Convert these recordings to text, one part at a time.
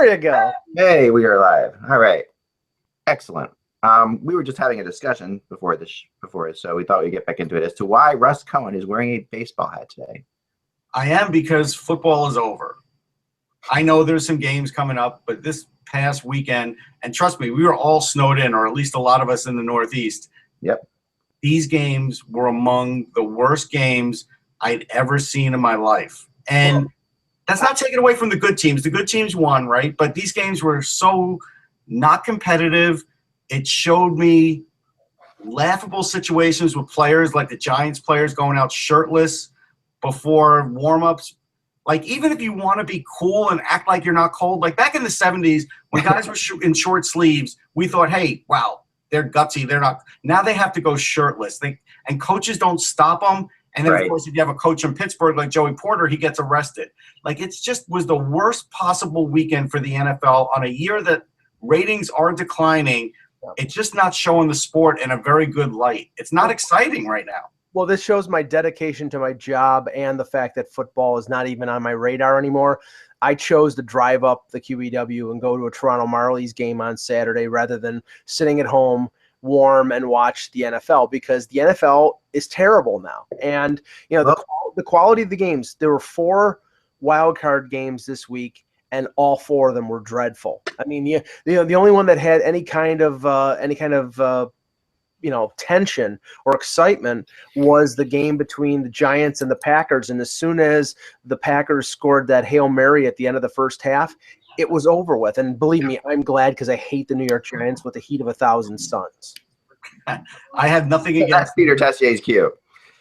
There you go. Hey, we are live. All right. Excellent. We were just having a discussion before this, so we thought we'd get back into it as to why Russ Cohen is wearing a baseball hat today. I am, because football is over. I know there's some games coming up, but this past weekend, and trust me, we were all snowed in, or at least a lot of us in the Northeast. Yep. These games were among the worst games I'd ever seen in my life. And that's not taken away from the good teams. The good teams won, right? But these games were so not competitive. It showed me laughable situations with players, like the Giants players going out shirtless before warm-ups. Like, even if you want to be cool and act like you're not cold, like back in the 70s when guys were in short sleeves, we thought, hey, wow, they're gutsy. They're not. Now they have to go shirtless. And coaches don't stop them. And then, of course, if you have a coach in Pittsburgh like Joey Porter, he gets arrested. Like, it's just was the worst possible weekend for the NFL on a year that ratings are declining. It's just not showing the sport in a very good light. It's not exciting right now. Well, this shows my dedication to my job and the fact that football is not even on my radar anymore. I chose to drive up the QEW and go to a Toronto Marlies game on Saturday rather than sitting at home warm and watch the NFL, because the NFL is terrible now. And, you know, the quality of the games, there were 4 wild card games this week, and all 4 of them were dreadful. I mean, the only one that had any kind of tension or excitement was the game between the Giants and the Packers. And as soon as the Packers scored that Hail Mary at the end of the first half, it was over with. And believe me, I'm glad, because I hate the New York Giants with the heat of 1,000 suns. I have nothing against. That's Peter Tessier's cue.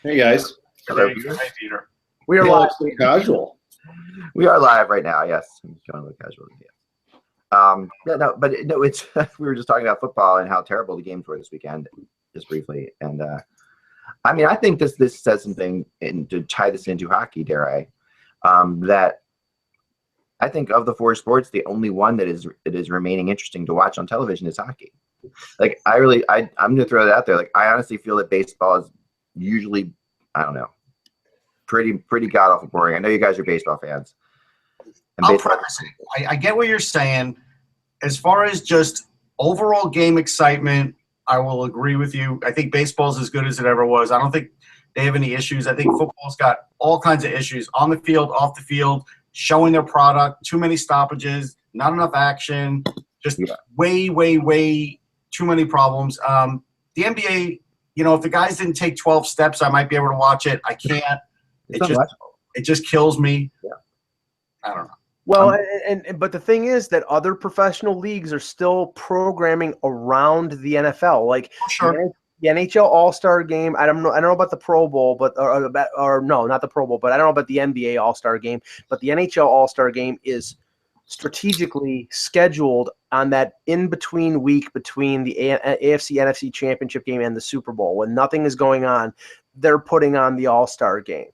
Hey, guys. Hello, Peter. Hi, Peter. We are live. Casual. We are live right now. Yes, I'm going a little casual. It's we were just talking about football and how terrible the games were this weekend, just briefly. And I mean, I think this says something, and to tie this into hockey, dare I, that I think of the 4 sports, the only one that is remaining interesting to watch on television is hockey. Like, I'm going to throw that out there. Like, I honestly feel that baseball is usually, I don't know, pretty god awful boring. I know you guys are baseball fans. I'll preface it. I get what you're saying. As far as just overall game excitement, I will agree with you. I think baseball's as good as it ever was. I don't think they have any issues. I think football's got all kinds of issues on the field, off the field, showing their product, too many stoppages, not enough action, just way too many problems. The NBA, if the guys didn't take 12 steps, I might be able to watch it. I can't. It just kills me. Yeah. I don't know. Well, but the thing is that other professional leagues are still programming around the NFL. Like, sure. The NHL All-Star Game. I don't know about the Pro Bowl, or no, not the Pro Bowl, but I don't know about the NBA All-Star Game. But the NHL All-Star Game is strategically scheduled on that in-between week between the AFC NFC Championship game and the Super Bowl. When nothing is going on, they're putting on the All-Star Game.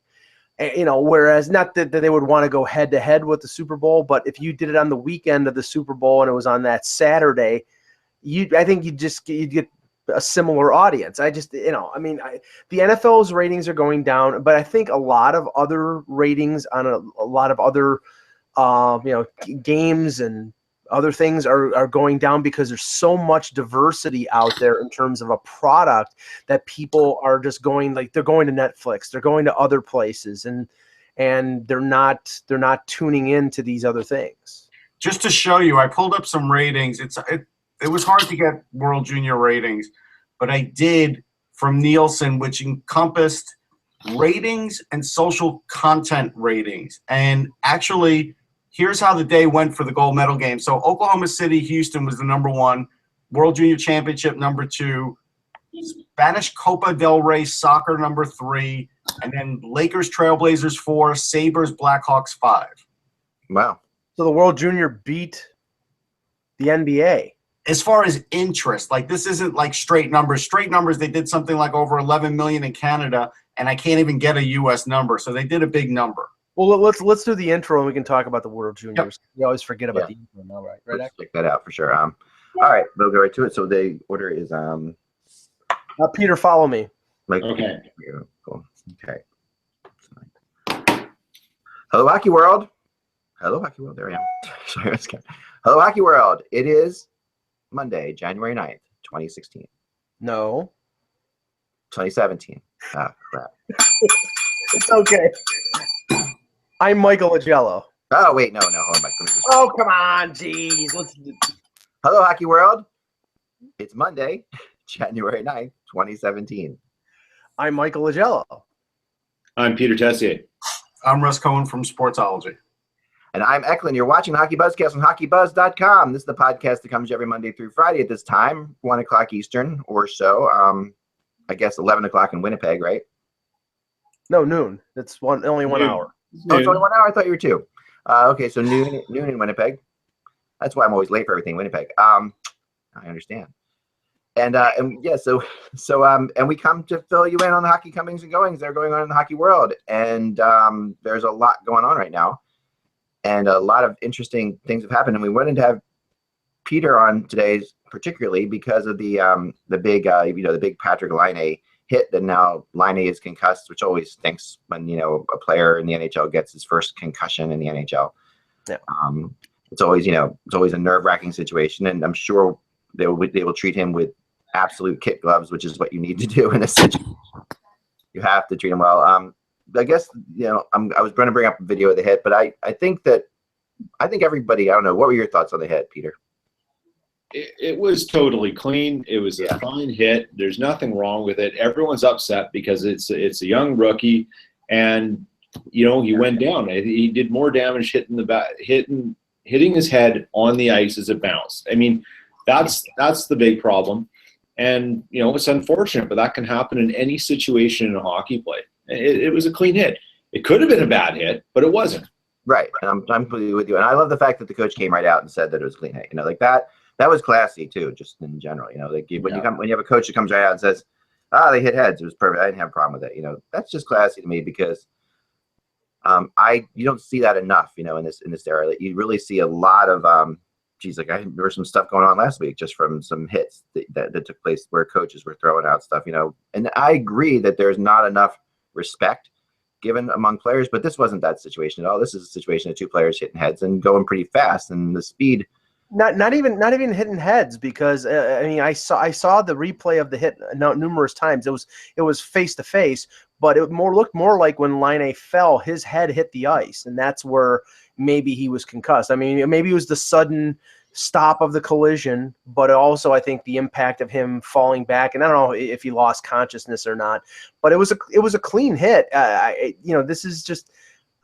Whereas, not that they would want to go head-to-head with the Super Bowl, but if you did it on the weekend of the Super Bowl and it was on that Saturday, I think you'd get a similar audience. The NFL's ratings are going down, but I think a lot of other ratings on a lot of other games and other things are going down, because there's so much diversity out there in terms of a product that people are just going, like, they're going to Netflix, they're going to other places, and they're not tuning into these other things. Just to show you, I pulled up some ratings. It was hard to get World Junior ratings, but I did from Nielsen, which encompassed ratings and social content ratings. And actually, here's how the day went for the gold medal game. So Oklahoma City, Houston was the number 1, World Junior Championship number 2, Spanish Copa del Rey soccer number 3, and then Lakers Trailblazers 4, Sabres Blackhawks 5. Wow. So the World Junior beat the NBA. As far as interest, like, this isn't like straight numbers. Straight numbers, they did something like over 11 million in Canada, and I can't even get a U.S. number. So they did a big number. Well, let's do the intro and we can talk about the World Juniors. Yep. We always forget about the intro now, right? Let's check that out for sure. All right, we'll go right to it. So the order is Peter, follow me. Okay. Cool. Okay. Hello, Hockey World. Hello, Hockey World. There I am. Sorry, Hello, Hockey World. It is Monday, January 9th, 2016. No. 2017. Ah, crap. It's okay. I'm Michael Agello. Oh, wait, no. Hold on, Mike. Let me just... Oh, come on. Jeez. Hello, Hockey World. It's Monday, January 9th, 2017. I'm Michael Agello. I'm Peter Tessier. I'm Russ Cohen from Sportsology. And I'm Eklund. You're watching Hockey Buzzcast on HockeyBuzz.com. This is the podcast that comes every Monday through Friday at this time, 1 o'clock Eastern or so. I guess 11 o'clock in Winnipeg, right? No, noon. It's only 1 hour. Oh, it's only 1 hour? I thought you were 2. Okay, so noon in Winnipeg. That's why I'm always late for everything in Winnipeg. I understand. And yeah, so we come to fill you in on the hockey comings and goings that are going on in the hockey world. And there's a lot going on right now. And a lot of interesting things have happened. And we wanted to have Peter on today, particularly because of the big, the big Patrick Laine hit that now Laine is concussed, which always stinks when, a player in the NHL gets his first concussion in the NHL. Yeah. It's always a nerve-wracking situation. And I'm sure they will treat him with absolute kit gloves, which is what you need to do in a situation. You have to treat him well. I guess, I was going to bring up a video of the hit, but I think everybody, I don't know, what were your thoughts on the hit, Peter? It was totally clean. It was a fine hit. There's nothing wrong with it. Everyone's upset because it's a young rookie, and he went down. He did more damage hitting his head on the ice as it bounced. I mean, that's the big problem. And it's unfortunate, but that can happen in any situation in a hockey play. It was a clean hit. It could have been a bad hit, but it wasn't. Right. And I'm completely with you. And I love the fact that the coach came right out and said that it was a clean hit. Like that was classy too, just in general. When you have a coach that comes right out and says, they hit heads, it was perfect. I didn't have a problem with it. That's just classy to me because you don't see that enough, in this era. That you really see a lot of there was some stuff going on last week just from some hits that took place where coaches were throwing out stuff, And I agree that there's not enough respect given among players, but this wasn't that situation at all. This is a situation of two players hitting heads and going pretty fast, and the speed. Not even hitting heads, because I saw the replay of the hit numerous times. It was face to face, but it looked more like when Laine fell, his head hit the ice, and that's where maybe he was concussed. I mean, maybe it was the sudden stop of the collision, but also I think the impact of him falling back, and I don't know if he lost consciousness or not, but it was a clean hit. This is just,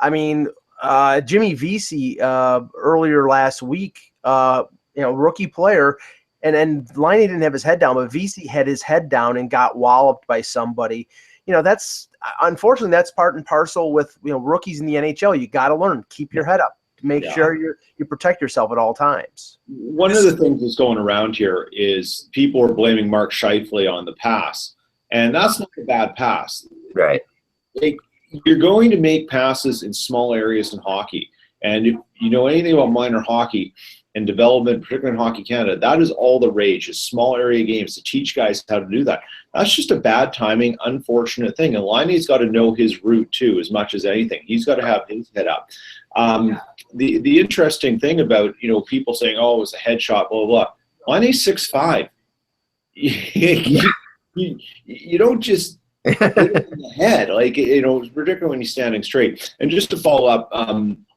Jimmy Vesey earlier last week, rookie player, and Laine didn't have his head down, but Vesey had his head down and got walloped by somebody. That's unfortunately that's part and parcel with rookies in the NHL. You got to learn, keep your head up, make sure you protect yourself at all times. One of the things that's going around here is people are blaming Mark Scheifele on the pass, and that's not a bad pass. Right. You're going to make passes in small areas in hockey, and if you know anything about minor hockey and development, particularly in Hockey Canada, that is all the rage, is small area games to teach guys how to do that. That's just a bad timing, unfortunate thing. And Laine's got to know his route too, as much as anything. He's got to have his head up. The interesting thing about, people saying, oh, it was a headshot, blah, blah, blah. Laine's 6'5". You don't just hit him in the head, particularly when he's standing straight. And just to follow up,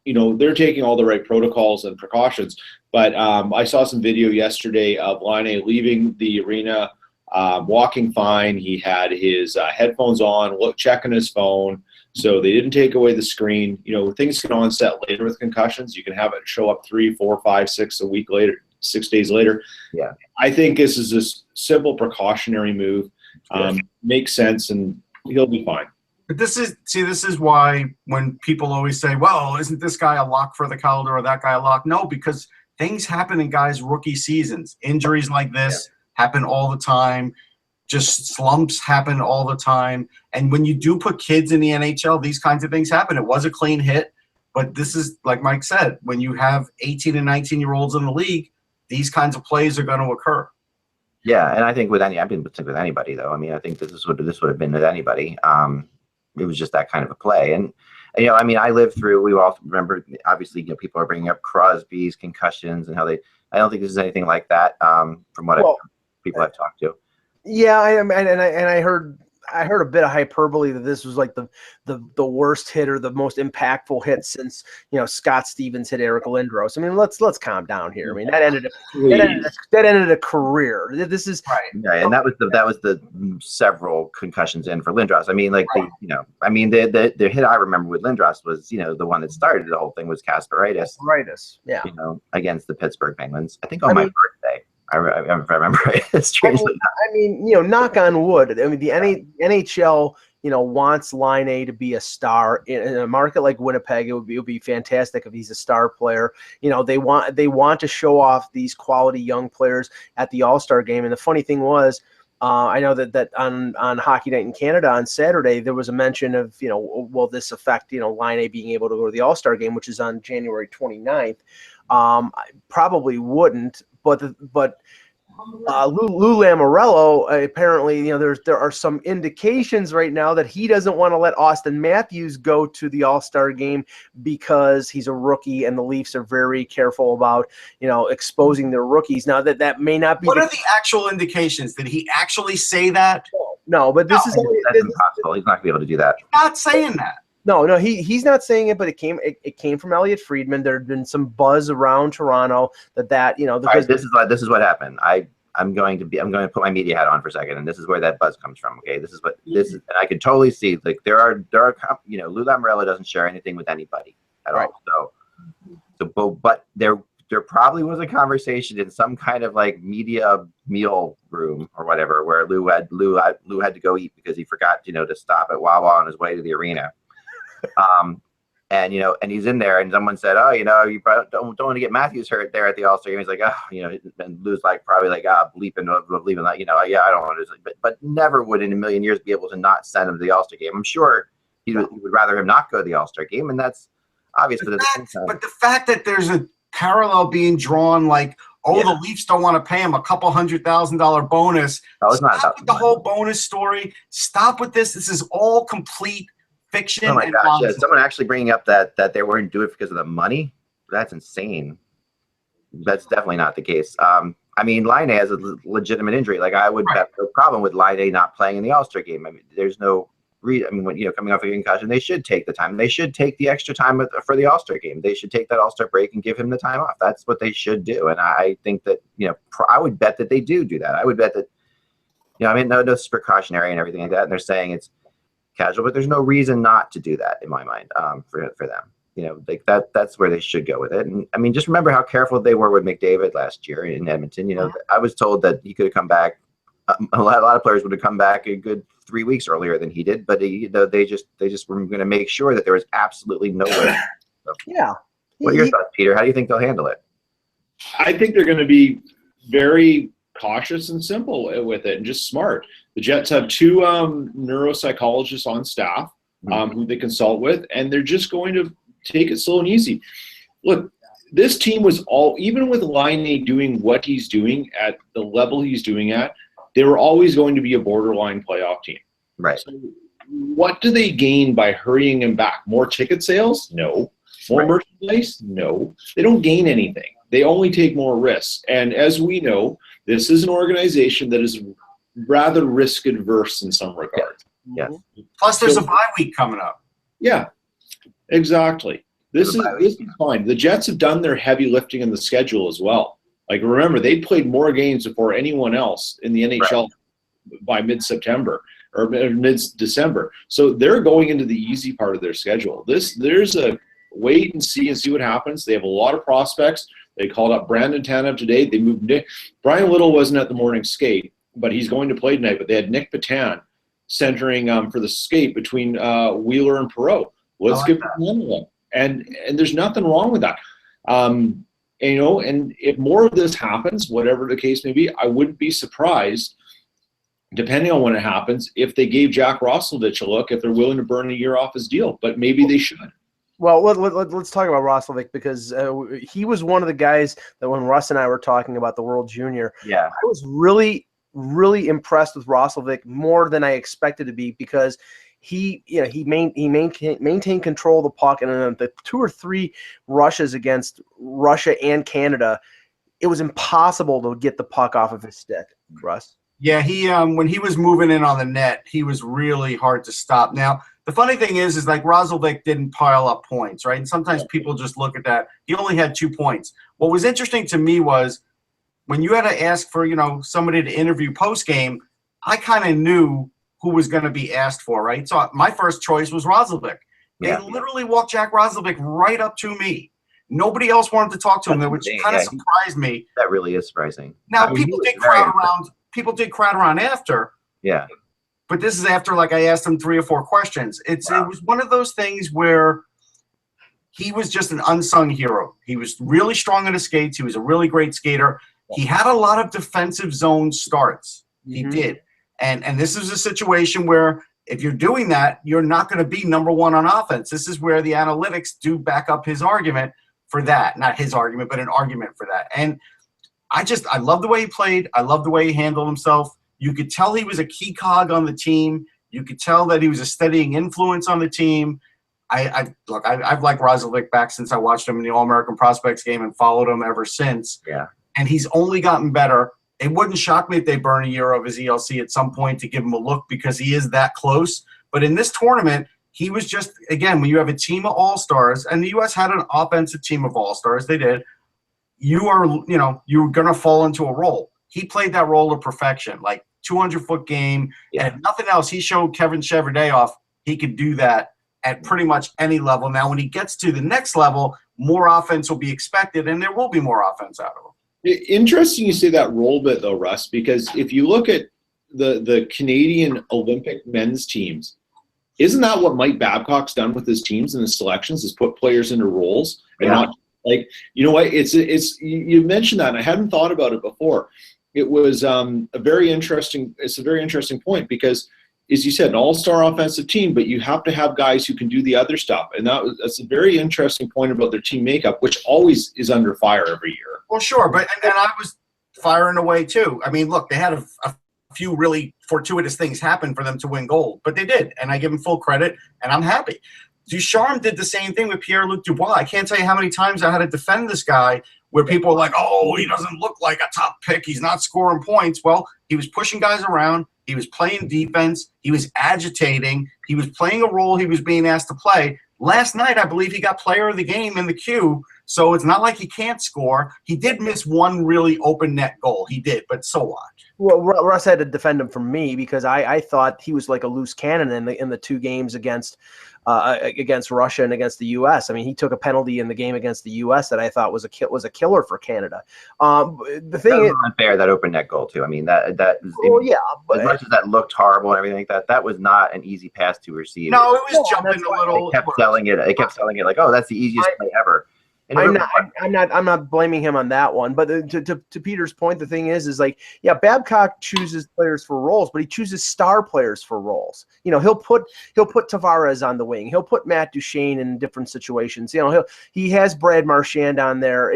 they're taking all the right protocols and precautions. But I saw some video yesterday of Laine leaving the arena, walking fine. He had his headphones on, checking his phone. So they didn't take away the screen. Things can onset later with concussions. You can have it show up 3, 4, 5, 6 a week later, 6 days later. Yeah. I think this is a simple precautionary move. Makes sense, and he'll be fine. But this is why when people always say, well, isn't this guy a lock for the Calder or that guy a lock? No, because things happen in guys' rookie seasons. Injuries like this happen all the time. Just slumps happen all the time. And when you do put kids in the NHL, these kinds of things happen. It was a clean hit, but this is, like Mike said, when you have 18 and 19-year-olds in the league, these kinds of plays are going to occur. Yeah, and I think with anybody, though. I think this would have been with anybody. It was just that kind of a play. And I mean, I lived through. We all remember, obviously, people are bringing up Crosby's concussions and how they. I don't think this is anything like that. From what people I've talked to. Yeah, I am, and I heard a bit of hyperbole that this was like the worst hit or the most impactful hit since Scott Stevens hit Eric Lindros. I mean, let's calm down here. I mean, that ended a career. This is right. Yeah, and that was the several concussions in for Lindros. I mean, like the hit I remember with Lindros was the one that started the whole thing was Kasperitis. Yeah. Against the Pittsburgh Penguins. I think on my birthday. I remember right. Strangely. I mean, knock on wood. I mean, the NHL, wants Line A to be a star in a market like Winnipeg. It would be fantastic if he's a star player. They want to show off these quality young players at the All-Star game. And the funny thing was, I know that on Hockey Night in Canada on Saturday there was a mention of will this affect Line A being able to go to the All-Star game, which is on January 29th. Probably wouldn't, but Lou Lamoriello apparently, there are some indications right now that he doesn't want to let Austin Matthews go to the All-Star game because he's a rookie, and the Leafs are very careful about exposing their rookies. Now that may not be. What are the actual indications? Did he actually say that? No, but that's impossible. He's not gonna be able to do that. He's not saying that. No, he's not saying it, but it came from Elliot Friedman. There had been some buzz around Toronto that because this is what happened. I'm going to put my media hat on for a second, and this is where that buzz comes from. Okay, this is, and I can totally see like there are Lou Lamoriello doesn't share anything with anybody at all. But there probably was a conversation in some kind of like media meal room or whatever where Lou had to go eat because he forgot to stop at Wawa on his way to the arena. And he's in there, and someone said, "Oh, you probably don't want to get Matthews hurt there at the All-Star game." He's like, "Oh, and Lou's probably bleeping that, yeah, I don't want to." But never would in a million years be able to not send him to the All-Star game. I'm sure he would rather him not go to the All-Star game, and that's obvious. But the fact that there's a parallel being drawn, the Leafs don't want to pay him a couple $100,000 bonus. No, it's not Stop with the whole bonus story. Stop with this. This is all complete fiction. Oh my gosh! Yeah, someone actually bringing up that they weren't doing it because of the money. That's insane. That's definitely not the case. I mean, Line A has a legitimate injury. Like I would have no problem with Line A not playing in the All-Star game. I mean, there's no reason. I mean, when coming off a concussion, they should take the time. They should take the extra time for the All-Star game. They should take that All-Star break and give him the time off. That's what they should do. And I think that I would bet that they do that. I would bet that I mean, no, it's precautionary and everything like that. And they're saying it's casual, but there's no reason not to do that in my mind for them. That's where they should go with it. And I mean, just remember how careful they were with McDavid last year in Edmonton. I was told that he could have come back. A lot of players would have come back a good 3 weeks earlier than he did, but they just were going to make sure that there was absolutely no way. So, yeah. What are your thoughts, Peter? How do you think they'll handle it? I think they're going to be very cautious and simple with it and just smart. The Jets have two neuropsychologists on staff who they consult with, and they're just going to take it slow and easy. Look, this team was even with Line A doing what he's doing at the level he's doing at, they were always going to be a borderline playoff team. Right. So what do they gain by hurrying him back? More ticket sales? No. More merchandise? No. They don't gain anything. They only take more risks. And as we know, this is an organization that is rather risk adverse in some regards. Yes. Plus, there's a bye week coming up. Yeah, exactly. This is fine. The Jets have done their heavy lifting in the schedule as well. Like, remember, they played more games before anyone else in the NHL by mid-September or mid-December. So they're going into the easy part of their schedule. There's a wait and see what happens. They have a lot of prospects. They called up Brandon Tanev today. They moved Nick. Brian Little wasn't at the morning skate, but he's going to play tonight. But they had Nick Patan centering for the skate between Wheeler and Perreault. Let's give them one. And there's nothing wrong with that. And if more of this happens, whatever the case may be, I wouldn't be surprised, depending on when it happens, if they gave Jack Roslovic a look, if they're willing to burn a year off his deal. But maybe they should. Well, let's talk about Roslovic because he was one of the guys that when Russ and I were talking about the World Junior, I was really, really impressed with Roslovic more than I expected to be because he maintained control of the puck, and then the 2 or 3 rushes against Russia and Canada, it was impossible to get the puck off of his stick. Russ. Yeah, he when he was moving in on the net, he was really hard to stop. Now, the funny thing is like Roslovic didn't pile up points, right? And sometimes people just look at that. He only had 2 points. What was interesting to me was when you had to ask for, somebody to interview post-game, I kind of knew who was going to be asked for, right? So my first choice was Roslovic. They literally walked Jack Roslovic right up to me. Nobody else wanted to talk to him, which kind of surprised me. That really is surprising. Now, people did crowd around. People did crowd around after. Yeah. But this is after, like, I asked him 3 or 4 questions. It was one of those things where he was just an unsung hero. He was really strong on his skates. He was a really great skater. He had a lot of defensive zone starts. He did. And this is a situation where if you're doing that, you're not going to be number 1 on offense. This is where the analytics do back up his argument for that. Not his argument, but an argument for that. And I love the way he played. I love the way he handled himself. You could tell he was a key cog on the team. You could tell that he was a steadying influence on the team. I've liked Roslovic back since I watched him in the All-American Prospects game and followed him ever since. Yeah. And he's only gotten better. It wouldn't shock me if they burn a year of his ELC at some point to give him a look because he is that close. But in this tournament, he was just, again, when you have a team of all-stars, and the U.S. had an offensive team of all-stars, they did, you're going to fall into a role. He played that role to perfection, like 200-foot game, and if nothing else, he showed Kevin Cheverdayoff he could do that at pretty much any level. Now, when he gets to the next level, more offense will be expected, and there will be more offense out of him. Interesting you say that role bit, though, Russ, because if you look at the Canadian Olympic men's teams, isn't that what Mike Babcock's done with his teams and his selections, is put players into roles and not like, what, you mentioned that, and I hadn't thought about it before. It was a very interesting point because, as you said, an all-star offensive team, but you have to have guys who can do the other stuff. And that's a very interesting point about their team makeup, which always is under fire every year. Well, sure, but and I was firing away too. I mean, look, they had a few really fortuitous things happen for them to win gold, but they did, and I give them full credit, and I'm happy. Ducharme did the same thing with Pierre-Luc Dubois. I can't tell you how many times I had to defend this guy where people are like, oh, he doesn't look like a top pick. He's not scoring points. Well, he was pushing guys around. He was playing defense. He was agitating. He was playing a role he was being asked to play. Last night, I believe he got player of the game in the queue, so it's not like he can't score. He did miss one really open net goal. He did, but so what? Well, Russ had to defend him from me because I thought he was like a loose cannon in the 2 games against Russia and against the U.S. I mean, he took a penalty in the game against the U.S. that I thought was a killer for Canada. The thing is unfair, that open net goal too. I mean, that is, but as much as that looked horrible and everything like that was not an easy pass to receive. No, it was jumping a little. They kept selling it. They kept selling it like, oh, that's the easiest play ever. I'm not blaming him on that one, but to Peter's point, the thing is like, Babcock chooses players for roles, but he chooses star players for roles. He'll put Tavares on the wing. He'll put Matt Duchene in different situations. He has Brad Marchand on there.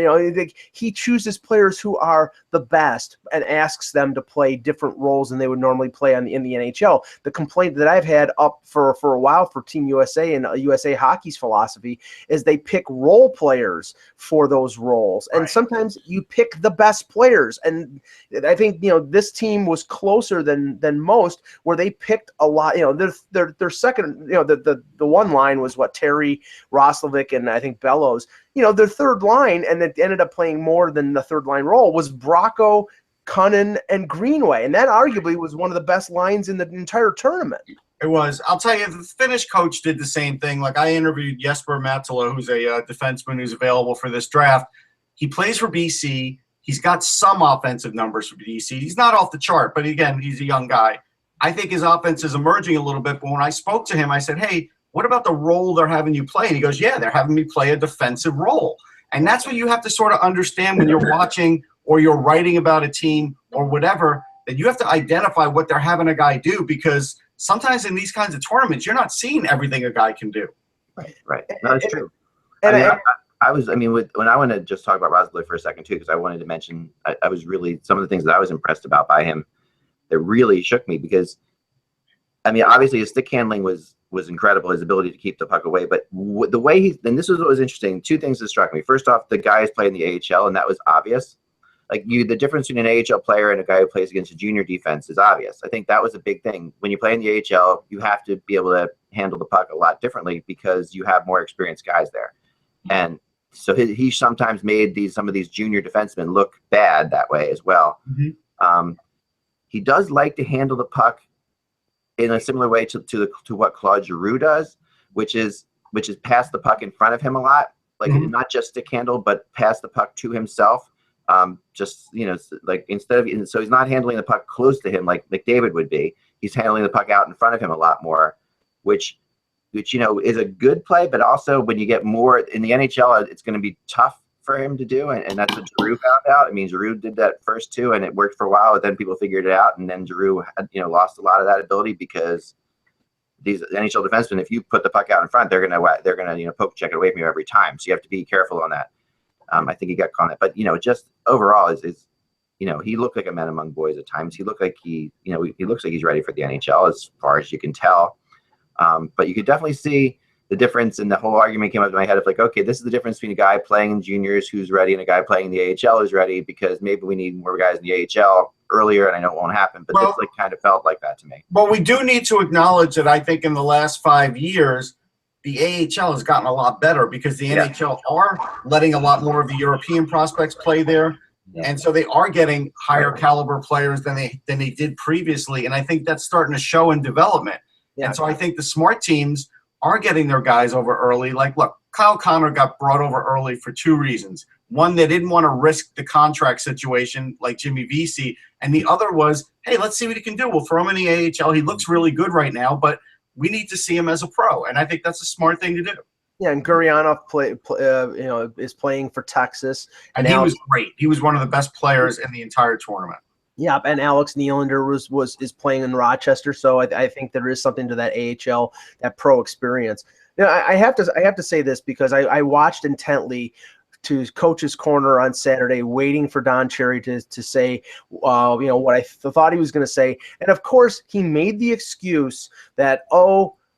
He chooses players who are the best and asks them to play different roles than they would normally play in the NHL. The complaint that I've had up for a while for Team USA and USA Hockey's philosophy is they pick role players for those roles, and sometimes you pick the best players, and I think this team was closer than most, where they picked a lot. Their second, the one line was Terry, Roslovic, and I think Bellows. Their third line, and it ended up playing more than the third line role, was Bracco, Cunnin, and Greenway, and that arguably was one of the best lines in the entire tournament. It was. I'll tell you, the Finnish coach did the same thing. Like, I interviewed Jesper Mattila, who's a defenseman who's available for this draft. He plays for BC. He's got some offensive numbers for BC. He's not off the chart, but again, he's a young guy. I think his offense is emerging a little bit, but when I spoke to him, I said, hey, what about the role they're having you play? And he goes, yeah, they're having me play a defensive role. And that's what you have to sort of understand when you're watching or you're writing about a team or whatever, that you have to identify what they're having a guy do, because sometimes in these kinds of tournaments, you're not seeing everything a guy can do. Right. No, that's true. When I want to just talk about Roslovic for a second too, because I wanted to mention, I was really, some of the things that I was impressed about by him that really shook me, because I mean, obviously his stick handling was incredible, his ability to keep the puck away. But the way and this was what was interesting. Two things that struck me. First off, the guy is playing the AHL, and that was obvious. Like the difference between an AHL player and a guy who plays against a junior defense is obvious. I think that was a big thing. When you play in the AHL, you have to be able to handle the puck a lot differently because you have more experienced guys there. And so he sometimes made some of these junior defensemen look bad that way as well. Mm-hmm. He does like to handle the puck in a similar way to what Claude Giroux does, which is pass the puck in front of him a lot, like not just stick handle, but pass the puck to himself. Just, like so he's not handling the puck close to him like McDavid would be. He's handling the puck out in front of him a lot more, which is a good play, but also when you get more in the NHL, it's going to be tough for him to do, and that's what Giroux found out. I mean, Giroux did that first two, and it worked for a while, but then people figured it out, and then Giroux had, lost a lot of that ability because these NHL defensemen, if you put the puck out in front, they're gonna poke check it away from you every time. So you have to be careful on that. I think he got caught on it, but just overall is he looked like a man among boys at times. He looked like he looks like he's ready for the NHL as far as you can tell. But you could definitely see the difference, and the whole argument came up in my head of like, okay, this is the difference between a guy playing in juniors who's ready and a guy playing in the AHL who's ready, because maybe we need more guys in the AHL earlier, and I know it won't happen, but this kind of felt like that to me. But we do need to acknowledge that I think in the last 5 years, the AHL has gotten a lot better because the NHL are letting a lot more of the European prospects play there. Yeah. And so they are getting higher caliber players than they did previously. And I think that's starting to show in development. Yeah. And so I think the smart teams are getting their guys over early. Like, look, Kyle Connor got brought over early for two reasons. One, they didn't want to risk the contract situation like Jimmy Vesey. And the other was, hey, let's see what he can do. We'll throw him in the AHL. He looks really good right now, but we need to see him as a pro. And I think that's a smart thing to do. Yeah, and Guryanov is playing for Texas. And he was great. He was one of the best players in the entire tournament. Yeah, and Alex Nylander is playing in Rochester, so I think there is something to that AHL, that pro experience. I have to say this because I watched intently to Coach's Corner on Saturday, waiting for Don Cherry to say, what I thought he was going to say, and of course he made the excuse that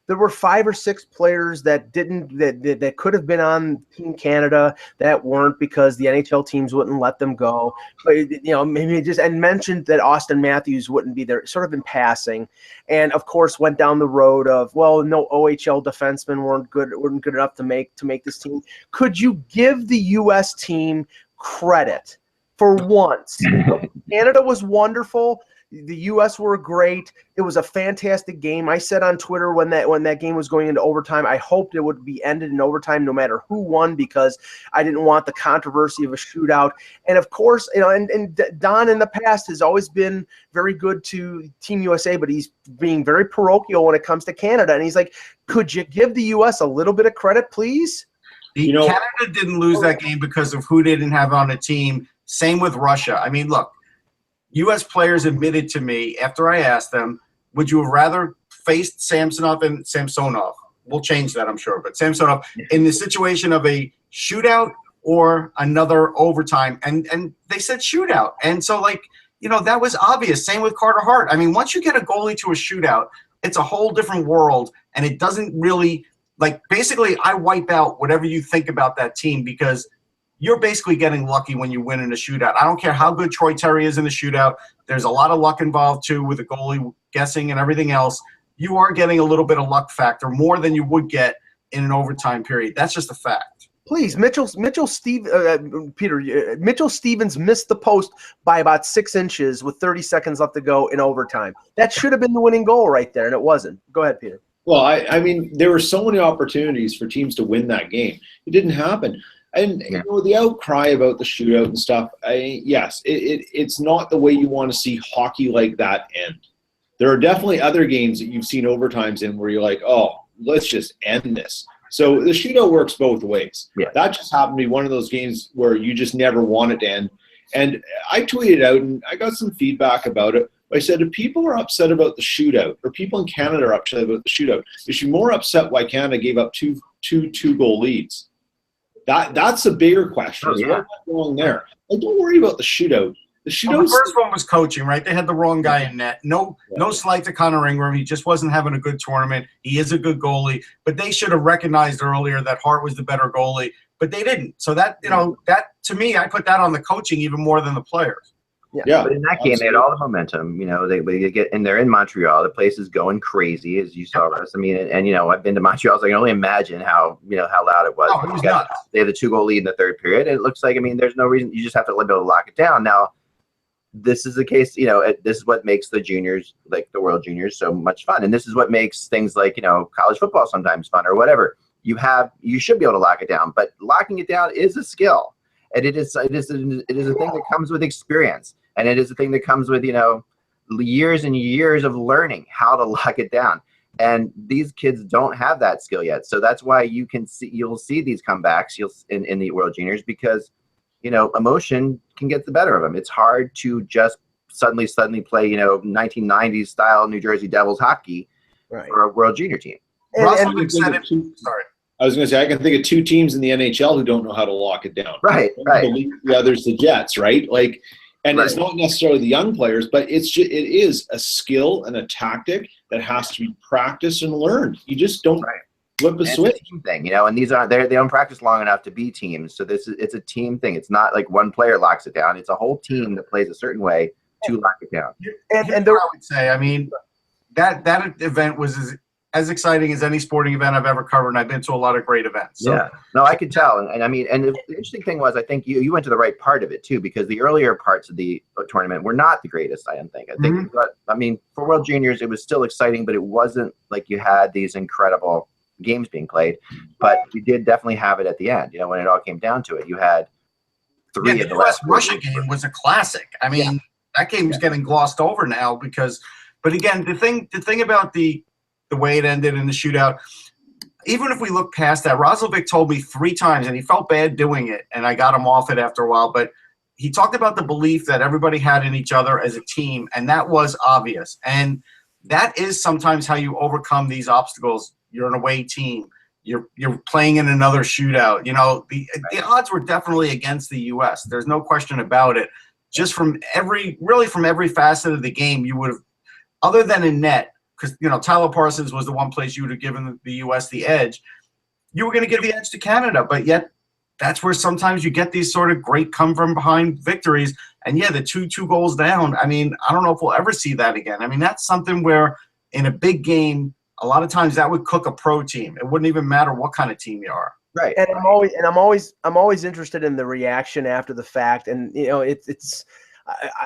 there were 5 or 6 players that could have been on Team Canada that weren't because the NHL teams wouldn't let them go. But maybe and mentioned that Austin Matthews wouldn't be there, sort of in passing, and of course went down the road of no OHL defensemen weren't good enough to make this team. Could you give the U.S. team credit for once? Canada was wonderful. The U.S. were great. It was a fantastic game. I said on Twitter when that game was going into overtime, I hoped it would be ended in overtime no matter who won, because I didn't want the controversy of a shootout. And of course, and Don in the past has always been very good to Team USA, but he's being very parochial when it comes to Canada. And he's like, could you give the U.S. a little bit of credit, please? Canada didn't lose that game because of who they didn't have on the team. Same with Russia. I mean, look. U.S. players admitted to me after I asked them, would you have rather faced Samsonov? We'll change that, I'm sure. But Samsonov in the situation of a shootout or another overtime. And they said shootout. And so, that was obvious. Same with Carter Hart. I mean, once you get a goalie to a shootout, it's a whole different world. And it doesn't really basically I wipe out whatever you think about that team, because you're basically getting lucky when you win in a shootout. I don't care how good Troy Terry is in the shootout. There's a lot of luck involved, too, with the goalie guessing and everything else. You are getting a little bit of luck factor, more than you would get in an overtime period. That's just a fact. Please, Mitchell Stevens missed the post by about 6 inches with 30 seconds left to go in overtime. That should have been the winning goal right there, and it wasn't. Go ahead, Peter. Well, I mean, there were so many opportunities for teams to win that game. It didn't happen. And the outcry about the shootout and stuff, it's not the way you want to see hockey like that end. There are definitely other games that you've seen overtimes in where you're like, let's just end this. So the shootout works both ways. Yeah. That just happened to be one of those games where you just never want it to end. And I tweeted out, and I got some feedback about it. I said, if people are upset about the shootout, or people in Canada are upset about the shootout, they should be more upset why Canada gave up two goal leads. That's a bigger question. What's wrong there? Don't worry about the shootout. Well, the first one was coaching, right? They had the wrong guy in net. No slight to Connor Ingram. He just wasn't having a good tournament. He is a good goalie, but they should have recognized earlier that Hart was the better goalie, but they didn't. So that, that to me, I put that on the coaching even more than the players. Yeah, but in that game, they had all the momentum. They get and they're in Montreal. The place is going crazy, as you saw, Russ. I mean, and I've been to Montreal, so I can only imagine how loud it was. Oh, it was nuts. They had a 2-goal lead in the third period, and it looks like, there's no reason. You just have to be able to lock it down. Now, this is the case. This is what makes the juniors, like the World Juniors, so much fun, and this is what makes things like college football sometimes fun or whatever. You should be able to lock it down, but locking it down is a skill, and it is a thing that comes with experience. And it is a thing that comes with, years and years of learning how to lock it down. And these kids don't have that skill yet. So that's why you'll see these comebacks in the World Juniors because, emotion can get the better of them. It's hard to just suddenly play, 1990s style New Jersey Devils hockey for a World Junior team. Sorry. I was going to say, I can think of 2 teams in the NHL who don't know how to lock it down. Right. The other's the Jets, right? And it's not necessarily the young players, but it is a skill and a tactic that has to be practiced and learned. You just don't flip a switch. It's a team thing, and these they don't practice long enough to be teams. So it's a team thing. It's not like one player locks it down. It's a whole team that plays a certain way to lock it down. And I would say, that event was as exciting as any sporting event I've ever covered, and I've been to a lot of great events. So. Yeah, no, I could tell, and the interesting thing was, I think you went to the right part of it too, because the earlier parts of the tournament were not the greatest. I didn't think. I think, for World Juniors, it was still exciting, but it wasn't like you had these incredible games being played. But you did definitely have it at the end. When it all came down to it, you had 3 of the last. Russia game was a classic. That game is getting glossed over now but again, the thing about the way it ended in the shootout, even if we look past that, Roslovic told me 3 times, and he felt bad doing it, and I got him off it after a while, but he talked about the belief that everybody had in each other as a team, and that was obvious. And that is sometimes how you overcome these obstacles. You're an away team. You're playing in another shootout. The odds were definitely against the U.S. There's no question about it. Just from every facet of the game, you would have, other than in net, because Tyler Parsons was the one place you would have given the U.S. the edge. You were going to give the edge to Canada, but yet that's where sometimes you get these sort of great come-from-behind victories. And, the 2 goals down, I don't know if we'll ever see that again. That's something where in a big game, a lot of times that would cook a pro team. It wouldn't even matter what kind of team you are. Right. And I'm always interested in the reaction after the fact. And,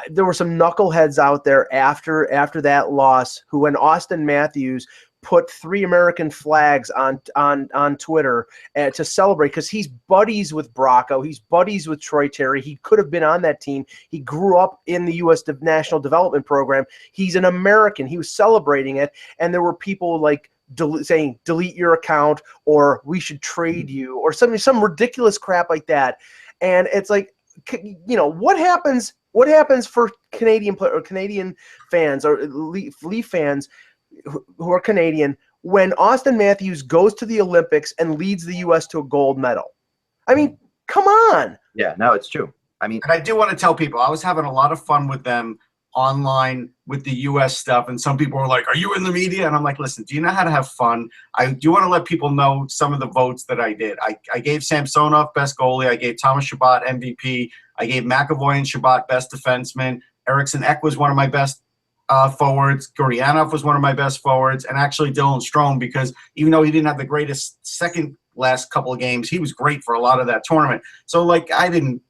there were some knuckleheads out there after that loss who, when Austin Matthews put 3 American flags on Twitter to celebrate, because he's buddies with Bracco, he's buddies with Troy Terry. He could have been on that team. He grew up in the U.S. National Development Program. He's an American. He was celebrating it, and there were people like saying delete your account or we should trade you or some ridiculous crap like that. And it's like, what happens? What happens for Canadian fans or Leaf fans who are Canadian when Austin Matthews goes to the Olympics and leads the U.S. to a gold medal? Come on. Yeah, no, it's true. And I do want to tell people, I was having a lot of fun with them online with the U.S. stuff, and some people were like, "Are you in the media?" And I'm like, "Listen, do you know how to have fun? I do want to let people know some of the votes that I did. I gave Samsonov best goalie. I gave Thomas Chabot MVP. I gave McAvoy and Chabot best defenseman. Eriksson Ek was one of my best forwards. Gurianov was one of my best forwards, and actually Dylan Strome, because even though he didn't have the greatest second last couple of games, he was great for a lot of that tournament. So I didn't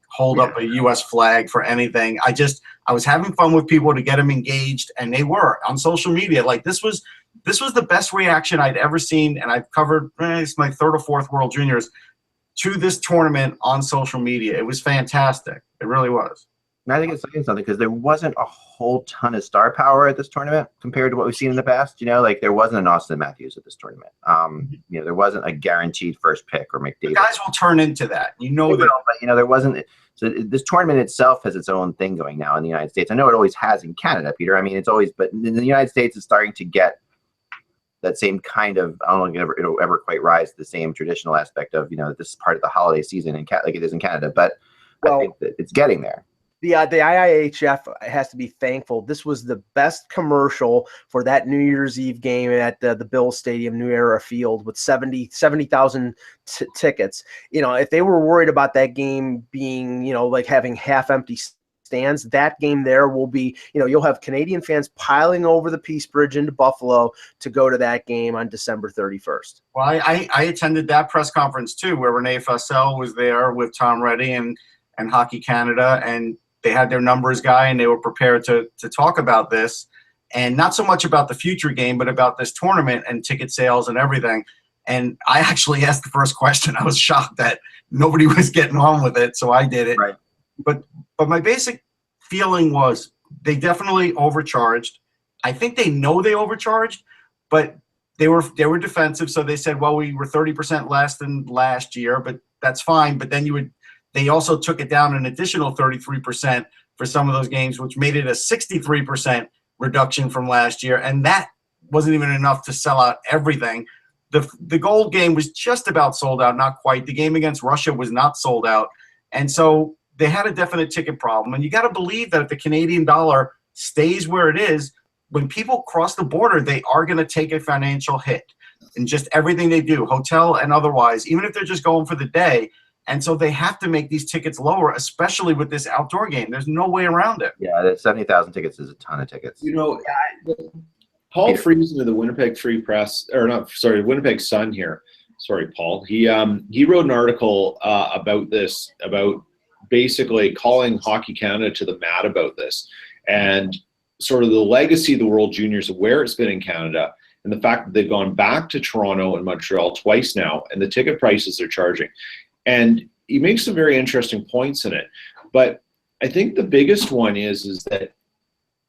hold up a U.S. flag for anything. I was having fun with people to get them engaged, and they were on social media. This was the best reaction I'd ever seen, and I've covered it's my 3rd or 4th World Juniors to this tournament on social media. It was fantastic. It really was. And I think it's saying something because there wasn't a whole ton of star power at this tournament compared to what we've seen in the past. There wasn't an Austin Matthews at this tournament. There wasn't a guaranteed first pick or McDavid. The guys will turn into that. That. But, there wasn't. So this tournament itself has its own thing going now in the United States. I know it always has in Canada, Peter. It's always, but in the United States, it's starting to get that same kind of, I don't know if it'll ever quite rise to the same traditional aspect of, this is part of the holiday season like it is in Canada. But I think that it's getting there. The IIHF has to be thankful. This was the best commercial for that New Year's Eve game at the Bills Stadium, New Era Field, with 70,000 tickets. If they were worried about that game being, like having half empty stands, that game there will be, you'll have Canadian fans piling over the Peace Bridge into Buffalo to go to that game on December 31st. Well, I attended that press conference too, where Renee Fassel was there with Tom Reddy and Hockey Canada, and they had their numbers guy, and they were prepared to talk about this, and not so much about the future game, but about this tournament and ticket sales and everything. And I actually asked the first question. I was shocked that nobody was getting on with it, so I did it. Right. But my basic feeling was they definitely overcharged. I think they know they overcharged, but they were defensive. So they said, well, we were 30% less than last year, but that's fine. But then they also took it down an additional 33% for some of those games, which made it a 63% reduction from last year. And that wasn't even enough to sell out everything. The gold game was just about sold out, not quite. The game against Russia was not sold out. And so they had a definite ticket problem. And you got to believe that if the Canadian dollar stays where it is, when people cross the border, they are going to take a financial hit in just everything they do, hotel and otherwise, even if they're just going for the day. And so they have to make these tickets lower, especially with this outdoor game. There's no way around it. Yeah, that 70,000 tickets is a ton of tickets. Paul Friesen of the Winnipeg Winnipeg Sun here. Sorry, Paul. He wrote an article about this, about basically calling Hockey Canada to the mat about this, and sort of the legacy of the World Juniors, of where it's been in Canada, and the fact that they've gone back to Toronto and Montreal twice now, and the ticket prices they're charging. And he makes some very interesting points in it. But I think the biggest one is that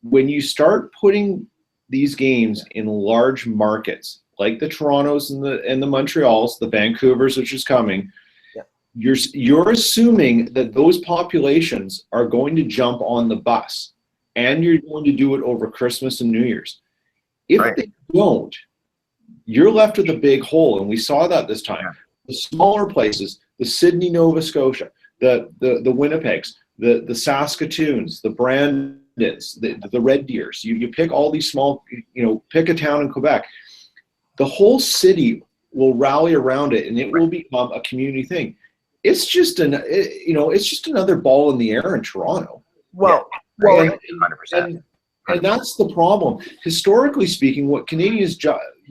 when you start putting these games in large markets, like the Torontos and the Montreals, the Vancouvers, which is coming, you're assuming that those populations are going to jump on the bus, and you're going to do it over Christmas and New Year's. If they don't, you're left with a big hole, and we saw that this time. The smaller places, the Sydney, Nova Scotia, the Winnipegs, the Saskatoons, the Brandons, the Red Deers. You pick all these small, pick a town in Quebec. The whole city will rally around it, and it will become a community thing. It's just it's just another ball in the air in Toronto. Well, 100%. And that's the problem. Historically speaking, what Canadians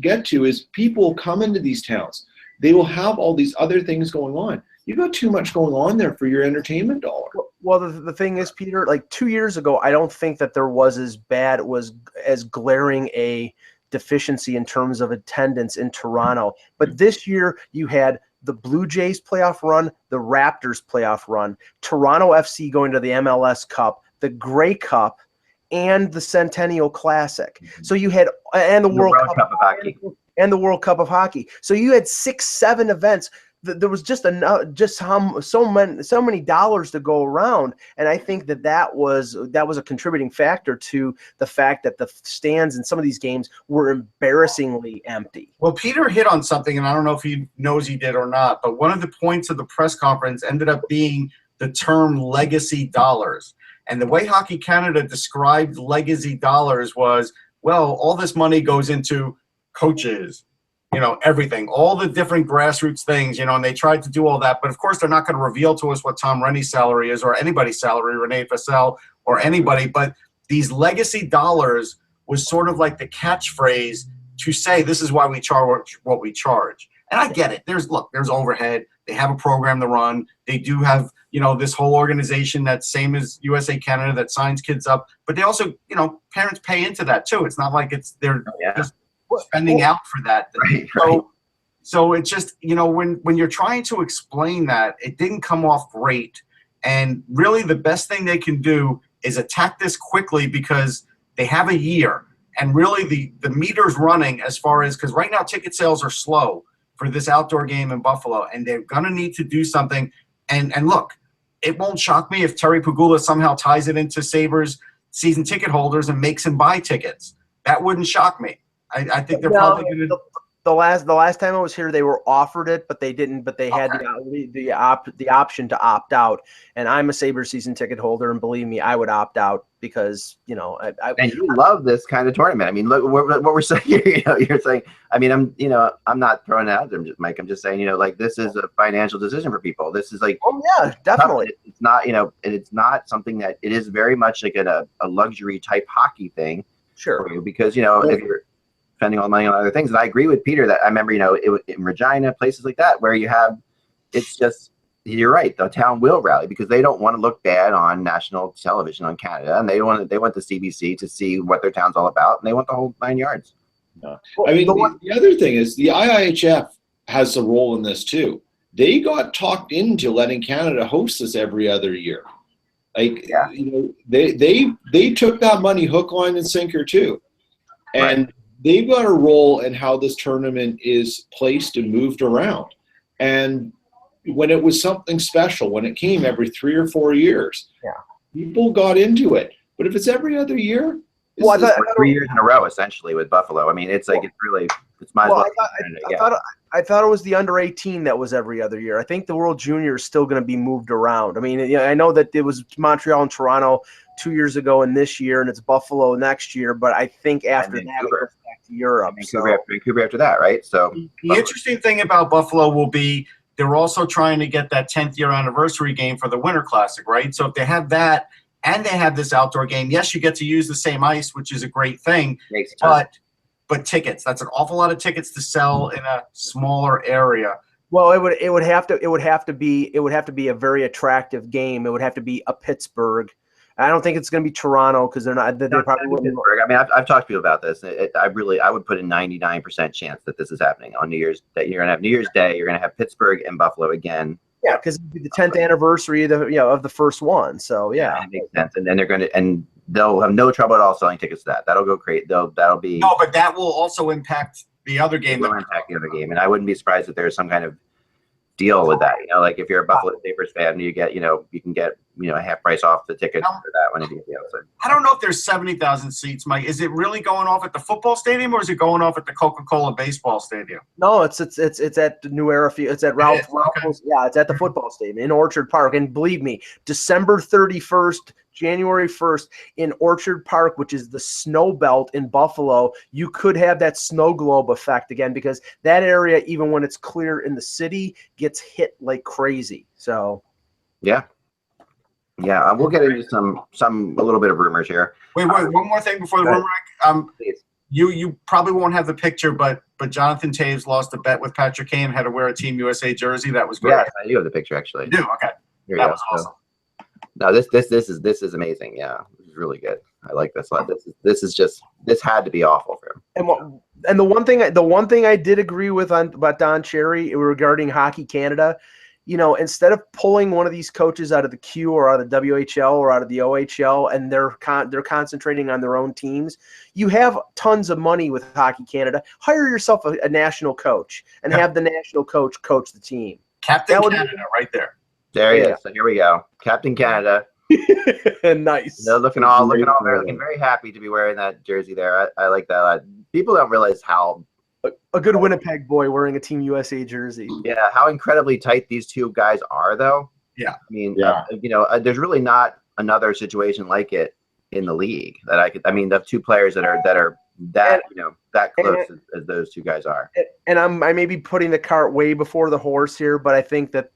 get to is people come into these towns. They will have all these other things going on. You got too much going on there for your entertainment dollar. Well, the thing is, Peter, like 2 years ago, I don't think that there was as glaring a deficiency in terms of attendance in Toronto. But this year you had the Blue Jays playoff run, the Raptors playoff run, Toronto FC going to the MLS Cup, the Grey Cup, and the Centennial Classic. So you had and the World Cup of Hockey. And the World Cup of Hockey. So you had 6-7 events. There was just so many dollars to go around, and I think that was a contributing factor to the fact that the stands in some of these games were embarrassingly empty. Well, Peter hit on something, and I don't know if he knows he did or not, but one of the points of the press conference ended up being the term legacy dollars. And the way Hockey Canada described legacy dollars was, well, all this money goes into coaches, everything, all the different grassroots things, and they tried to do all that. But of course, they're not going to reveal to us what Tom Rennie's salary is or anybody's salary, Renee Fassel or anybody. But these legacy dollars was sort of like the catchphrase to say, this is why we charge what we charge. And I get it. There's overhead. They have a program to run. They do have, this whole organization that's same as USA Canada that signs kids up. But they also, parents pay into that too. It's not like they're just spending out for that. Right. So it's just, when you're trying to explain that, it didn't come off great. And really the best thing they can do is attack this quickly because they have a year. And really the meter's running as far as, because right now ticket sales are slow for this outdoor game in Buffalo, and they're going to need to do something. And look, it won't shock me if Terry Pegula somehow ties it into Sabres season ticket holders and makes him buy tickets. That wouldn't shock me. I think they're probably going to. The last time I was here, they were offered it, but they didn't. But they had the option to opt out. And I'm a Sabres season ticket holder, and believe me, I would opt out because and you love this kind of tournament. I mean, look what we're saying here. You're saying. I mean, I'm not throwing it out there, Mike. I'm just saying, like, this is a financial decision for people. This is like, oh yeah, definitely. It's not, it's not something that it is very much like a luxury type hockey thing. Sure. For you because if you're spending all the money on other things. And I agree with Peter that I remember, in Regina, places like that, where it's just, you're right, the town will rally because they don't want to look bad on national television on Canada. And they want the CBC to see what their town's all about. And they want the whole 9 yards. No. I mean, the other thing is the IIHF has a role in this too. They got talked into letting Canada host this every other year. Like, they took that money hook, line, and sinker too. And right. They've got a role in how this tournament is placed and moved around. And when it was something special, when it came every 3 or 4 years, people got into it. But if it's every other year, I thought 3 years in a row, essentially, with Buffalo. I mean, it's like it's might as well. I thought it was the under 18 that was every other year. I think the World Junior is still going to be moved around. I mean, I know that it was Montreal and Toronto 2 years ago and this year, and it's Buffalo next year. But I think after that, it goes back to Europe. Vancouver after that, right? So the interesting thing about Buffalo will be they're also trying to get that 10th year anniversary game for the Winter Classic, right? So if they have that and they have this outdoor game, yes, you get to use the same ice, which is a great thing. But tickets, that's an awful lot of tickets to sell in a smaller area. Well, it would have to be a very attractive game. It would have to be a Pittsburgh. I don't think it's going to be Toronto because they're not. They probably wouldn't. I mean, I've talked to you about this. I would put a 99% chance that this is happening on New Year's. That you're going to have New Year's Day. You're going to have Pittsburgh and Buffalo again. Yeah, because it'd be the 10th anniversary of the first one. So yeah, it makes sense. And then they'll have no trouble at all selling tickets to that. That'll go crazy. That'll be but that will also impact the other game. It will impact the other game, and I wouldn't be surprised if there's some kind of deal with that. Like if you're a Buffalo Sabres fan, you get you can get a half price off the ticket for that one. I don't know if there's 70,000 seats, Mike. Is it really going off at the football stadium or is it going off at the Coca-Cola baseball stadium? No, it's at the New Era Field. It's at Ralph. Okay. Yeah, it's at the football stadium in Orchard Park. And believe me, December 31st, January 1st in Orchard Park, which is the snow belt in Buffalo, you could have that snow globe effect again because that area, even when it's clear in the city, gets hit like crazy. So, yeah, we'll get into a little bit of rumors here. Wait, one more thing before the rumor. You probably won't have the picture, but Jonathan Taves lost a bet with Patrick Kane, had to wear a Team USA jersey. That was great. Yes, I do have the picture actually. You do? Okay. That was awesome. No, this is amazing. Yeah, this is really good. I like this. This had to be awful for him. And the one thing I did agree with about Don Cherry regarding Hockey Canada, instead of pulling one of these coaches out of the Q or out of the WHL or out of the OHL, and they're concentrating on their own teams, you have tons of money with Hockey Canada. Hire yourself a national coach and have the national coach the team. Captain Canada, right there. There he is. So here we go, Captain Canada. Nice. They're looking very happy to be wearing that jersey there. I like that a lot. People don't realize how a good Winnipeg boy wearing a Team USA jersey. Yeah, how incredibly tight these two guys are, though. Yeah. I mean, there's really not another situation like it in the league that I could. I mean, the two players that are that close as those two guys are. And I may be putting the cart way before the horse here, but I think that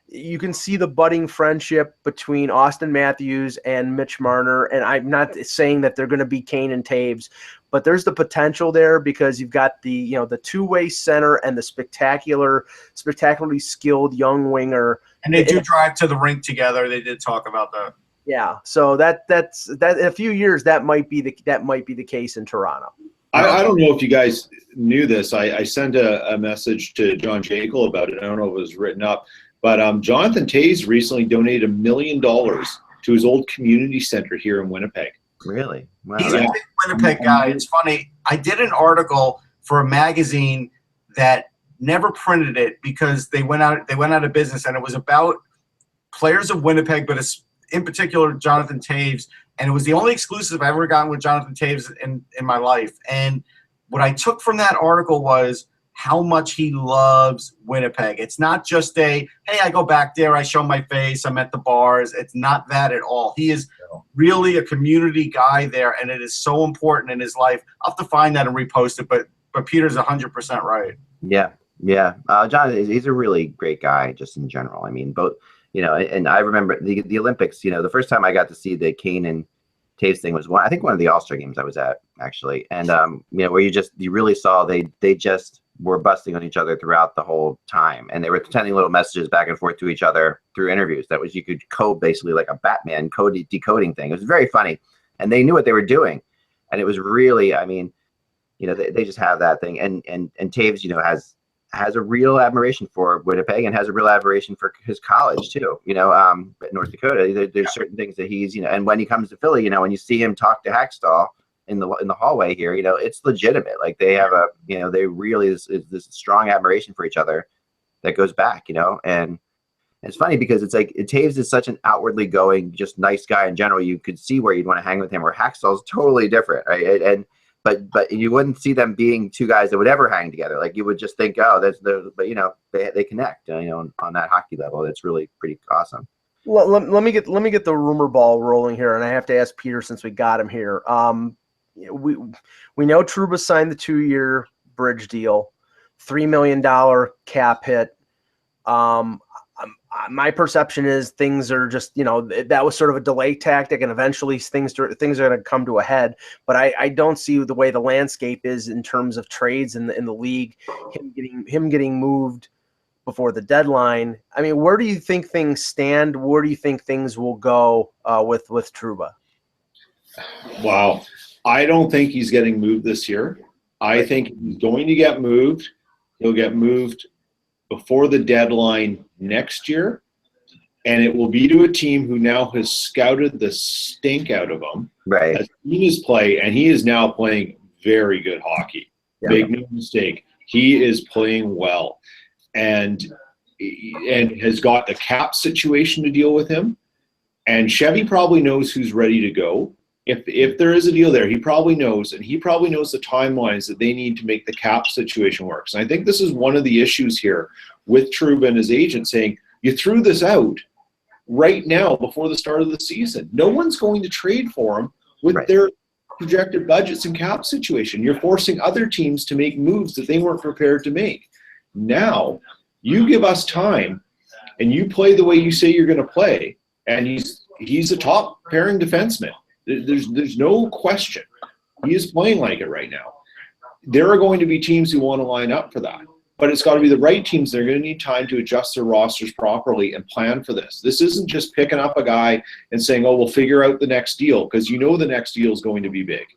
you can see the budding friendship between Austin Matthews and Mitch Marner. And I'm not saying that they're going to be Kane and Taves, but there's the potential there because you've got the two-way center and the spectacularly skilled young winger. And they do drive to the rink together. They did talk about that. Yeah. So that's in a few years, that might be the case in Toronto. I don't know if you guys knew this. I sent a message to John Jekyll about it. I don't know if it was written up. But Jonathan Toews recently donated $1 million to his old community center here in Winnipeg. Really? Wow. He's a big Winnipeg guy. It's funny. I did an article for a magazine that never printed it because they went out of business, and it was about players of Winnipeg, but in particular Jonathan Toews. And it was the only exclusive I've ever gotten with Jonathan Toews in my life. And what I took from that article was how much he loves Winnipeg. It's not just hey, I go back there, I show my face, I'm at the bars. It's not that at all. He is really a community guy there, and it is so important in his life. I'll have to find that and repost it, but Peter's 100% right. Yeah. John, he's a really great guy just in general. I mean, both, and I remember the Olympics, the first time I got to see the Kane and Taves thing was one of the All-Star games I was at, actually. And, where you really saw they just were busting on each other throughout the whole time. And they were sending little messages back and forth to each other through interviews. That was, you could code basically like a Batman code decoding thing. It was very funny. And they knew what they were doing. And it was really, I mean, they just have that thing. And Taves, has a real admiration for Winnipeg and has a real admiration for his college too, at North Dakota. There's certain things that he's, and when he comes to Philly, when you see him talk to Hackstall in the hallway here, it's legitimate. Like they have they really is this strong admiration for each other that goes back, and it's funny because it's like Taves is such an outwardly going, just nice guy in general. You could see where you'd want to hang with him, where Hackstall's totally different, right? But you wouldn't see them being two guys that would ever hang together. Like you would just think, oh, they connect, on that hockey level. That's really pretty awesome. Well, let me get the rumor ball rolling here, and I have to ask Peter since we got him here. We know Trouba signed the 2-year bridge deal, $3 million cap hit. My perception is things are just, that was sort of a delay tactic, and eventually things are going to come to a head. But I don't see the way the landscape is in terms of trades in the league, him getting moved before the deadline. I mean, where do you think things stand? Where do you think things will go with Trouba? Wow. I don't think he's getting moved this year. I think he's going to get moved. He'll get moved before the deadline next year, and it will be to a team who now has scouted the stink out of him. Right. As seen his play, and he is now playing very good hockey. Yeah. Make no mistake. He is playing well, and has got the cap situation to deal with him. And Chevy probably knows who's ready to go. If there is a deal there, he probably knows, and he probably knows the timelines that they need to make the cap situation work. And I think this is one of the issues here with Trouba and his agent saying, you threw this out right now before the start of the season. No one's going to trade for him with their projected budgets and cap situation. You're forcing other teams to make moves that they weren't prepared to make. Now, you give us time, and you play the way you say you're going to play, and he's a top pairing defenseman. There's no question. He is playing like it right now. There are going to be teams who want to line up for that. But it's got to be the right teams. They're going to need time to adjust their rosters properly and plan for this. This isn't just picking up a guy and saying, oh, we'll figure out the next deal, because the next deal is going to be big.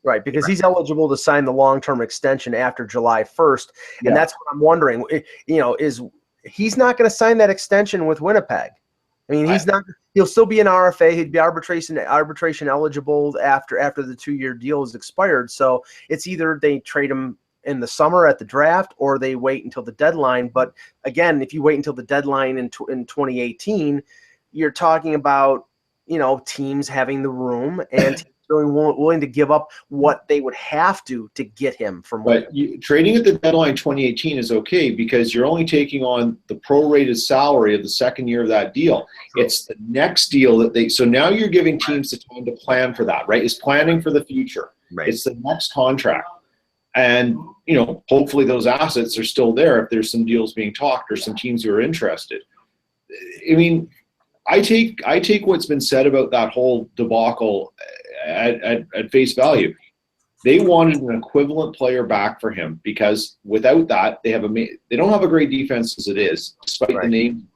Right, because he's eligible to sign the long-term extension after July 1st. And that's what I'm wondering. Is he's not going to sign that extension with Winnipeg. I mean, he's not. He'll still be an RFA. He'd be arbitration eligible after the 2-year deal is expired. So it's either they trade him in the summer at the draft, or they wait until the deadline. But again, if you wait until the deadline in 2018, you're talking about teams having the room and teams willing to give up what they would have to get him from. But trading at the deadline 2018 is okay, because you're only taking on the prorated salary of the second year of that deal. It's the next deal that so now you're giving teams the time to plan for that, right? It's planning for the future. Right. It's the next contract. And, hopefully those assets are still there if there's some deals being talked or some teams who are interested. I mean, I take what's been said about that whole debacle at face value. They wanted an equivalent player back for him, because without that, they don't have a great defense as it is, despite the name,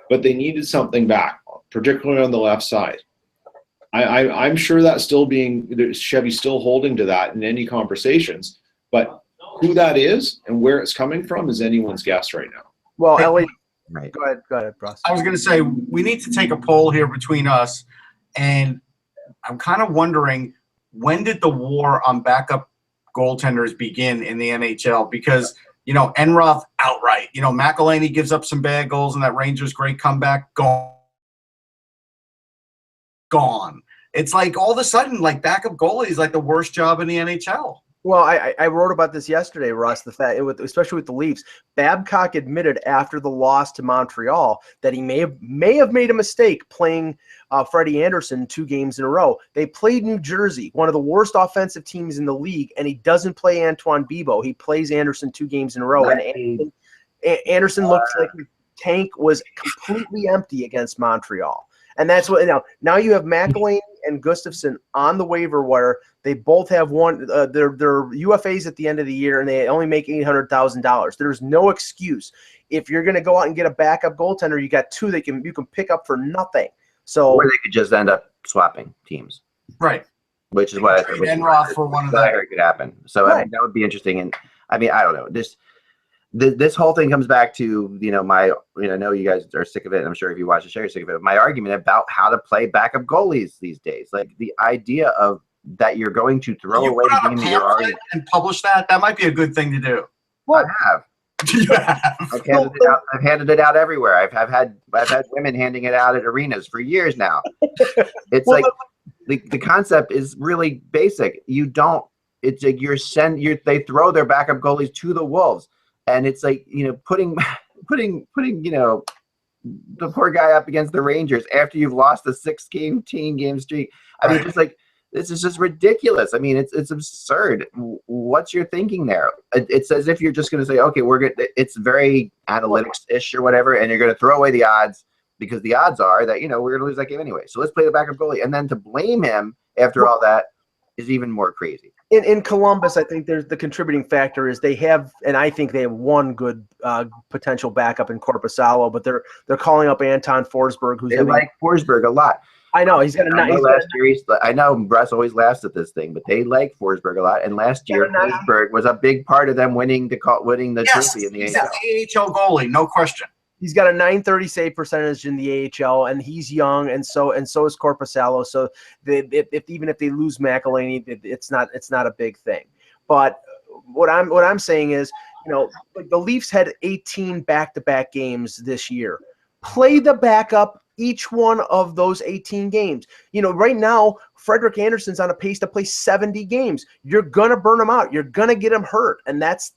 but they needed something back, particularly on the left side. I'm sure that's Chevy's still holding to that in any conversations, but who that is and where it's coming from is anyone's guess right now. Well, Ellie, right. Go ahead, Bruce. I was going to say, we need to take a poll here between us, and I'm kind of wondering, when did the war on backup goaltenders begin in the NHL? Because, Enroth outright, McElhinney gives up some bad goals in that Rangers great comeback, gone. It's like all of a sudden, like backup goalie is like the worst job in the NHL. Well, I wrote about this yesterday, Russ. The fact, especially with the Leafs, Babcock admitted after the loss to Montreal that he may have made a mistake playing Freddie Anderson 2 games in a row. They played New Jersey, one of the worst offensive teams in the league, and he doesn't play Antoine Bibeau. He plays Anderson 2 games in a row, and Anderson looked like his tank was completely empty against Montreal. And that's what now you have McElwain and Gustafsson on the waiver wire. They both have one. They're UFAs at the end of the year, and they only make $800,000. There's no excuse if you're going to go out and get a backup goaltender. You got 2 that you can pick up for nothing. So or they could just end up swapping teams, Right. which is what I think Enroth for one of them. could happen. So I mean, that would be interesting. And I mean, I don't know. This whole thing comes back to I know you guys are sick of it. And I'm sure if you watch the show, you're sick of it. My argument about how to play backup goalies these days, like the idea of that you're going to throw away put out the a game that you're already. and publish that. That might be a good thing to do. well, I have. You have. I've handed it out everywhere. I've had women handing it out at arenas for years now. It's Well, the concept is really basic. You don't. It's like they throw their backup goalies to the wolves, and it's like putting the poor guy up against the Rangers after you've lost a 6-game streak. I mean, just like. This is just ridiculous. I mean, it's absurd. What's your thinking there? It's as if you're just going to say, okay, we're good. It's very analytics-ish or whatever, and you're going to throw away the odds because the odds are that, we're going to lose that game anyway. So let's play the backup goalie. And then to blame him after all that is even more crazy. In Columbus, I think there's the contributing factor is they have, and I think they have one good potential backup in Korpisalo, but they're calling up Anton Forsberg, who's like Forsberg a lot. I know he's got a nice. I know Russ always laughs at this thing, but they like Forsberg a lot. And last year, Forsberg was a big part of them winning the trophy in the he's AHL. An AHL goalie, no question. He's got a .930 save percentage in the AHL, and he's young, and so is Korpisalo. So even if they lose McElwain, it's not a big thing. But what I'm saying is, the Leafs had 18 back-to-back games this year. Play the backup each one of those 18 games. Right now, Frederik Andersen's on a pace to play 70 games. You're going to burn him out. You're going to get him hurt. And that's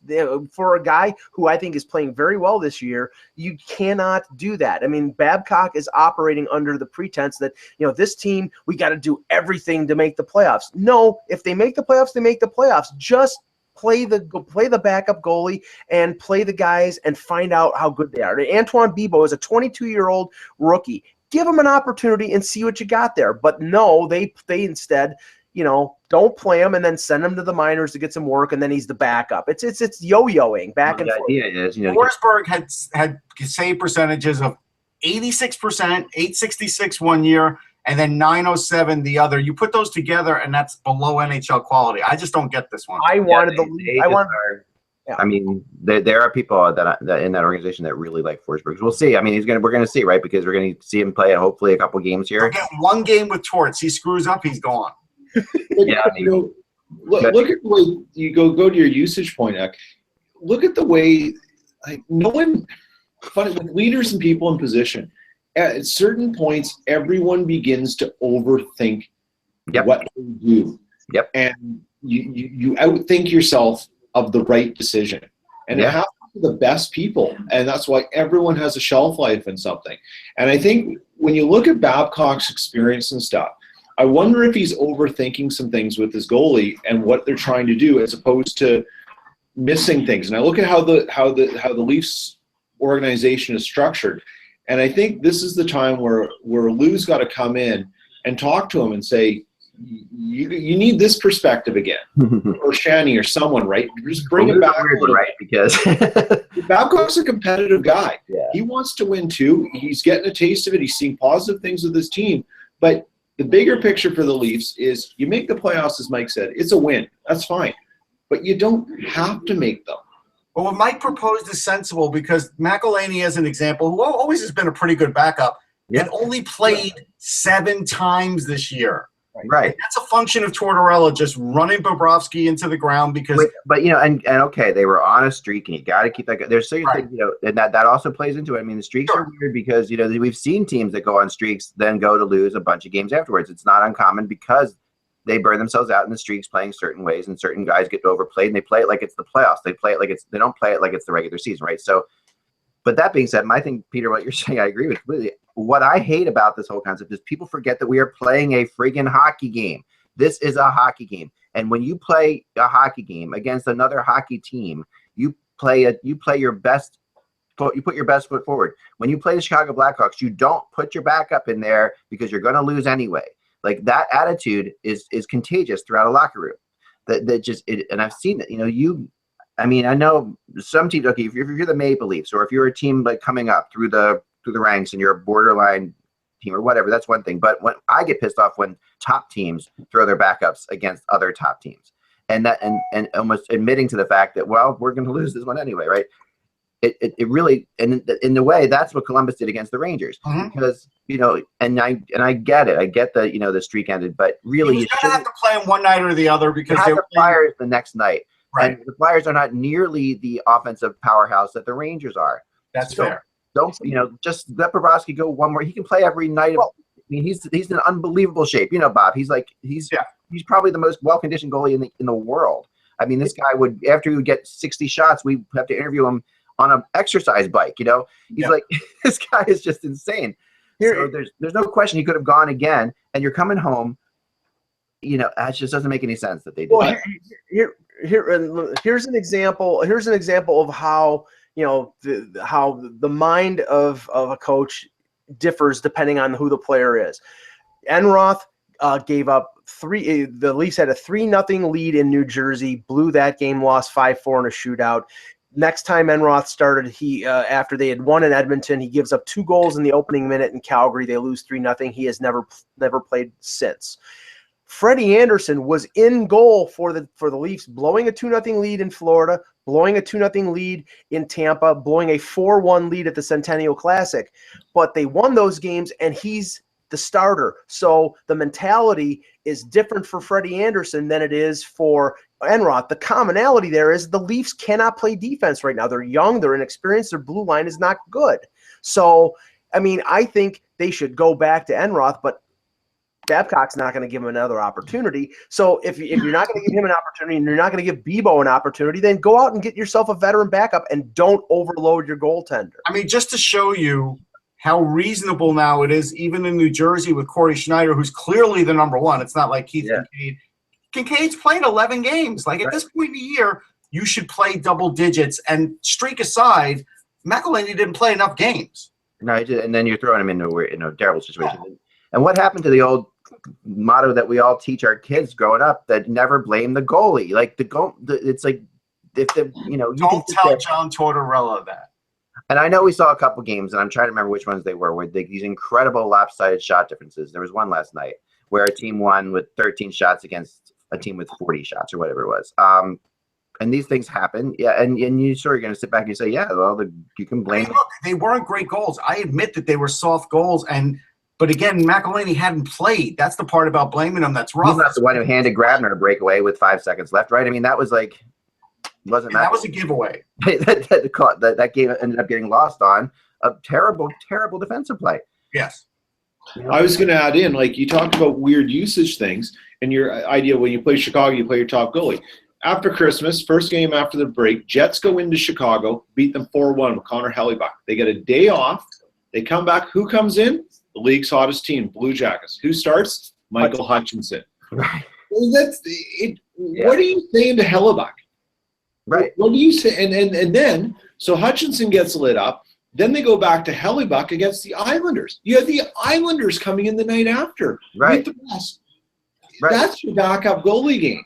for a guy who I think is playing very well this year, you cannot do that. I mean, Babcock is operating under the pretense that, this team, we got to do everything to make the playoffs. No, if they make the playoffs, they make the playoffs. Just play the backup goalie and play the guys and find out how good they are. Antoine Bibeau is a 22-year-old rookie. Give him an opportunity and see what you got there. But no, they instead, don't play him and then send him to the minors to get some work, and then he's the backup. It's yo-yoing back and forth. The idea is, Forsberg had save percentages of 86%, 866 one year, and then 907 the other. You put those together, and that's below NHL quality. I just don't get this one. I mean, there are people that in that organization that really like Forsberg. We'll see. I mean, we're going to see, right? Because we're going to see him play hopefully a couple games here. Get one game with Torts. He screws up, he's gone. Yeah, look at the way you go to your usage point, Eck. Look at the way, with leaders and people in position, at certain points, everyone begins to overthink what they do. Yep. And you outthink yourself of the right decision. And it happens to the best people. And that's why everyone has a shelf life in something. And I think when you look at Babcock's experience and stuff, I wonder if he's overthinking some things with his goalie and what they're trying to do as opposed to missing things. And I look at how the Leafs organization is structured. And I think this is the time where Lou's got to come in and talk to him and say, you need this perspective again, or Shani or someone, right? Just bring it back a little right, because Babcock's a competitive guy. Yeah. He wants to win too. He's getting a taste of it. He's seeing positive things with his team. But the bigger picture for the Leafs is you make the playoffs, as Mike said. It's a win. That's fine. But you don't have to make them. Well, what Mike proposed is sensible because McElwain, as an example, who always has been a pretty good backup, had only played 7 times this year. Right. And that's a function of Tortorella just running Bobrovsky into the ground because. But and okay, they were on a streak, and you got to keep that. There's certain things, and that also plays into it. I mean, the streaks are weird because we've seen teams that go on streaks then go to lose a bunch of games afterwards. It's not uncommon because they burn themselves out in the streaks playing certain ways, and certain guys get overplayed, and they play it like it's the playoffs. They don't play it like it's the regular season, right? So, but that being said, I think, Peter, what you're saying, I agree with. Really, what I hate about this whole concept is people forget that we are playing a friggin' hockey game. This is a hockey game, and when you play a hockey game against another hockey team, you play your best. You put your best foot forward. When you play the Chicago Blackhawks, you don't put your backup in there because you're going to lose anyway. Like, that attitude is contagious throughout a locker room. And I've seen it. I know some teams. Okay, if you're the Maple Leafs, or if you're a team like coming up through the ranks and you're a borderline team or whatever, that's one thing. But when I get pissed off when top teams throw their backups against other top teams, and almost admitting to the fact that, well, we're going to lose this one anyway, right? It really, and in a way, that's what Columbus did against the Rangers, because and I get it. I get the streak ended, but really, you shouldn't have to play them one night or the other because they have the Flyers the next night, right? And the Flyers are not nearly the offensive powerhouse that the Rangers are. That's fair. Don't just let Bobrovsky go one more. He can play every night. He's in unbelievable shape. Bob. He's probably the most well-conditioned goalie in the world. I mean, this guy would, after he would get 60 shots, we have to interview him on an exercise bike. He's like, this guy is just insane. So there's no question he could have gone again, and you're coming home. That just doesn't make any sense that they did. Well, here's an example. Here's an example of how how the mind of a coach differs depending on who the player is. Enroth gave up three. The Leafs had a 3-0 lead in New Jersey, blew that game, lost 5-4 in a shootout. Next time Enroth started, he after they had won in Edmonton, he gives up 2 goals in the opening minute in Calgary. They lose 3-0. He has never played since. Freddie Anderson was in goal for the Leafs, blowing a 2-0 lead in Florida, blowing a 2-0 lead in Tampa, blowing a 4-1 lead at the Centennial Classic. But they won those games, and he's the starter. So the mentality is different for Freddie Anderson than it is for Enroth. The commonality there is the Leafs cannot play defense right now. They're young, they're inexperienced, their blue line is not good. So, I think they should go back to Enroth, but Babcock's not going to give him another opportunity. So if you're not going to give him an opportunity and you're not going to give Bebo an opportunity, then go out and get yourself a veteran backup and don't overload your goaltender. Just to show you how reasonable now it is, even in New Jersey with Corey Schneider, who's clearly the number one. It's not like Keith Kincaid. Kincaid's played 11 games. At this point in the year, you should play double digits. And streak aside, McElhinney didn't play enough games. No, and then you're throwing him into a terrible situation. Yeah. And what happened to the old motto that we all teach our kids growing up, that never blame the goalie? It's like if don't tell John Tortorella that. And I know we saw a couple games, and I'm trying to remember which ones they were, with these incredible lopsided shot differences. There was one last night where a team won with 13 shots against a team with 40 shots or whatever it was. And these things happen. Yeah, and you sort of going to sit back and say, yeah, well, you can blame. Look, they weren't great goals. I admit that they were soft goals, but again, McElhinney hadn't played. That's the part about blaming him that's rough. He's not the one who handed Grabner a breakaway with 5 seconds left, right? That was like – that was a giveaway. that game ended up getting lost on a terrible, terrible defensive play. Yes. I was going to add in, you talked about weird usage things, and your idea when you play Chicago, you play your top goalie. After Christmas, first game after the break, Jets go into Chicago, beat them 4-1 with Connor Hellebuck. They get a day off. They come back. Who comes in? The league's hottest team, Blue Jackets. Who starts? Michael Hutchinson. Right. Well, that's it. Yeah. What are you saying to Hellebuck? Right. What do you say? And then, so Hutchinson gets lit up. Then they go back to Hellebuck against the Islanders. You have the Islanders coming in the night after. Right. With the rest. Right. That's your backup goalie game.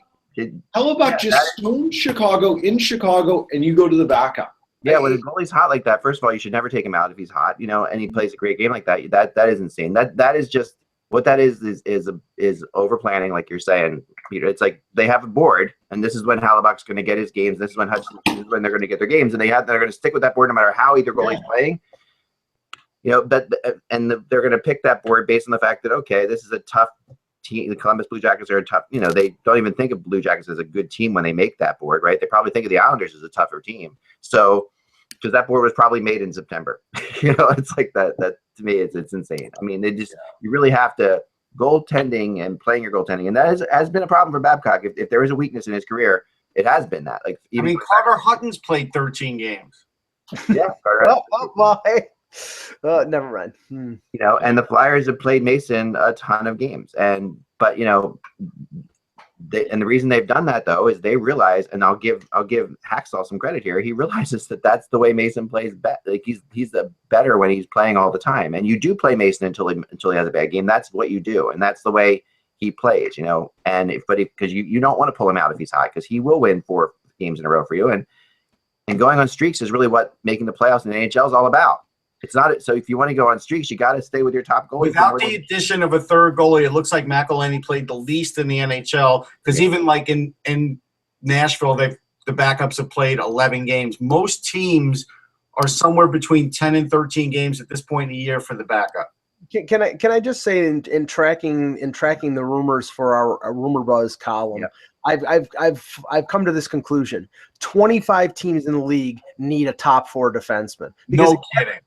Hellebuck just stoned Chicago in Chicago, and you go to the backup. Yeah, when a goalie's hot like that, first of all, you should never take him out if he's hot, and he plays a great game like that. That is insane. That is just what that is over planning, like you're saying, Peter. It's like they have a board, and this is when Hellebuck's going to get his games. This is when Hutchinson. This is when they're going to get their games, and they're going to stick with that board no matter how either goalie's playing. They're going to pick that board based on the fact that this is a tough team. The Columbus Blue Jackets are a tough. They don't even think of Blue Jackets as a good team when they make that board, right? They probably think of the Islanders as a tougher team. So, because that board was probably made in September, it's like that. That to me, it's insane. You really have to goaltending and playing your goaltending, and that has been a problem for Babcock. If there is a weakness in his career, it has been that. Like, even Carter Hutton's played 13 games. Yeah, Carter. Never mind. You know, and the Flyers have played Mason a ton of games, but you know, and the reason they've done that though is they realize, and I'll give Hacksaw some credit here. He realizes that that's the way Mason plays. Like he's the better when he's playing all the time, and you do play Mason until he has a bad game. That's what you do, and that's the way he plays. You know, because you don't want to pull him out if he's hot, because he will win 4 games in a row for you, and going on streaks is really what making the playoffs in the NHL is all about. It's not so. If you want to go on streaks, you got to stay with your top goalie. Without the addition of a third goalie, it looks like McElhinney played the least in the NHL, because even like in Nashville, the backups have played 11 games. Most teams are somewhere between 10 and 13 games at this point in the year for the backup. Can I just say in tracking the rumors for our Rumor Buzz column, I've come to this conclusion: 25 teams in the league need a top 4 defenseman. Because no kidding.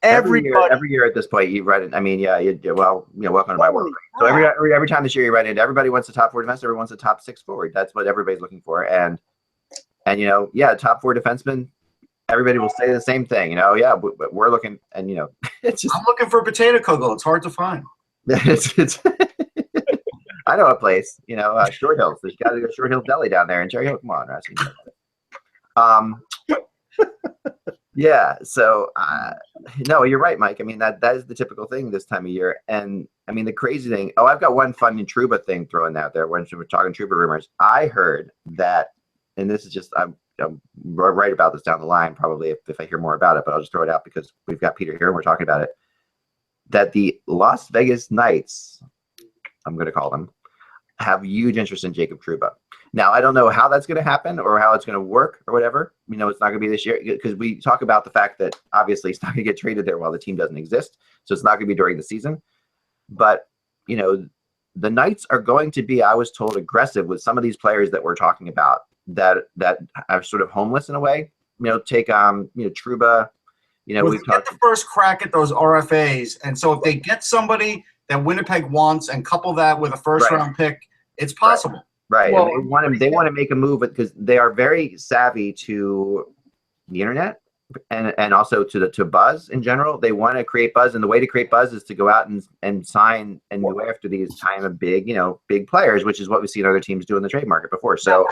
Every year at this point, you run it. I mean, welcome to my world. So every time this year you run it, everybody wants a top 4 defenseman, everyone wants a top 6 forward. That's what everybody's looking for. And top 4 defenseman, everybody will say the same thing. But we're looking, and it's just, I'm looking for a potato kugel. It's hard to find. it's I know a place. Short Hills. There's got to go Short Hills Deli down there in Cherry Hill. Come on, yeah. So no, you're right, Mike. I mean, that is the typical thing this time of year. And I mean, the crazy thing. Oh, I've got one fun Trouba thing thrown out there when we're talking Trouba rumors. I heard that, and this is just I'm right about this down the line probably if I hear more about it, but I'll just throw it out because we've got Peter here and we're talking about it. That the Las Vegas Knights, I'm going to call them, have huge interest in Jacob Trouba. Now, I don't know how that's going to happen or how it's going to work or whatever. It's not going to be this year, because we talk about the fact that obviously he's not going to get traded there while the team doesn't exist. So it's not going to be during the season. But, the Knights are going to be, I was told, aggressive with some of these players that we're talking about that are sort of homeless in a way. Take Trouba. We get the first crack at those RFAs. And so if they get somebody that Winnipeg wants and couple that with a first-round pick, it's possible. Right. Well, and they want to make a move because they are very savvy to the internet and also to buzz in general. They want to create buzz, and the way to create buzz is to go out and sign and go after these kind of big players, which is what we've seen other teams do in the trade market before. So